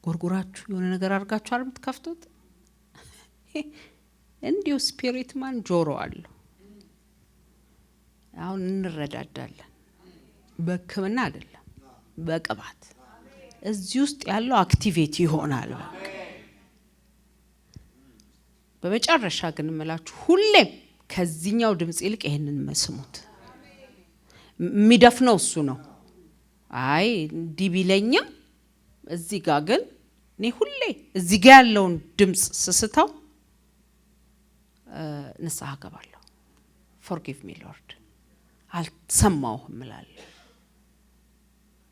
ጎርጎራችሁ የሆነ ነገር አድርጋችሁ አይደል የምትከፍቱት? እንዲሁ ስፒሪት ማን ጆሮ አለው። አሁን እንረዳዳለን። በሕክምና አይደለም በቅባት እዚህ ውስጥ ያለው አክቲቪቲ ይሆናል። በመጨረሻ ግን እምላችሁ ሁሌም ከዚህኛው ድምጽ ይልቅ ይሄንን መስሙት። የሚደፍነው እሱ ነው። አይ እንዲህ ቢለኝም እዚህ ጋር ግን እኔ ሁሌ እዚህ ጋር ያለውን ድምጽ ስስተው ንስሐ ገባለሁ። ፎርጊቭ ሚ ሎርድ አልሰማሁም እላለሁ።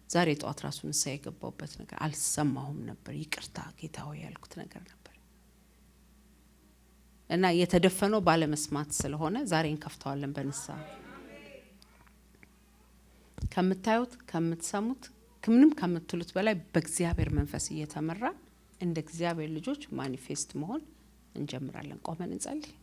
ዛሬ ጠዋት ራሱ ንስሐ የገባሁበት ነገር አልሰማሁም ነበር፣ ይቅርታ ጌታ ሆይ ያልኩት ነገር ነበር እና የተደፈነው ባለመስማት ስለሆነ ዛሬ እንከፍተዋለን በንስሐ። ከምታዩት ከምትሰሙት ምንም ከምትሉት በላይ በእግዚአብሔር መንፈስ እየተመራ እንደ እግዚአብሔር ልጆች ማኒፌስት መሆን እንጀምራለን። ቆመን እንጸልይ።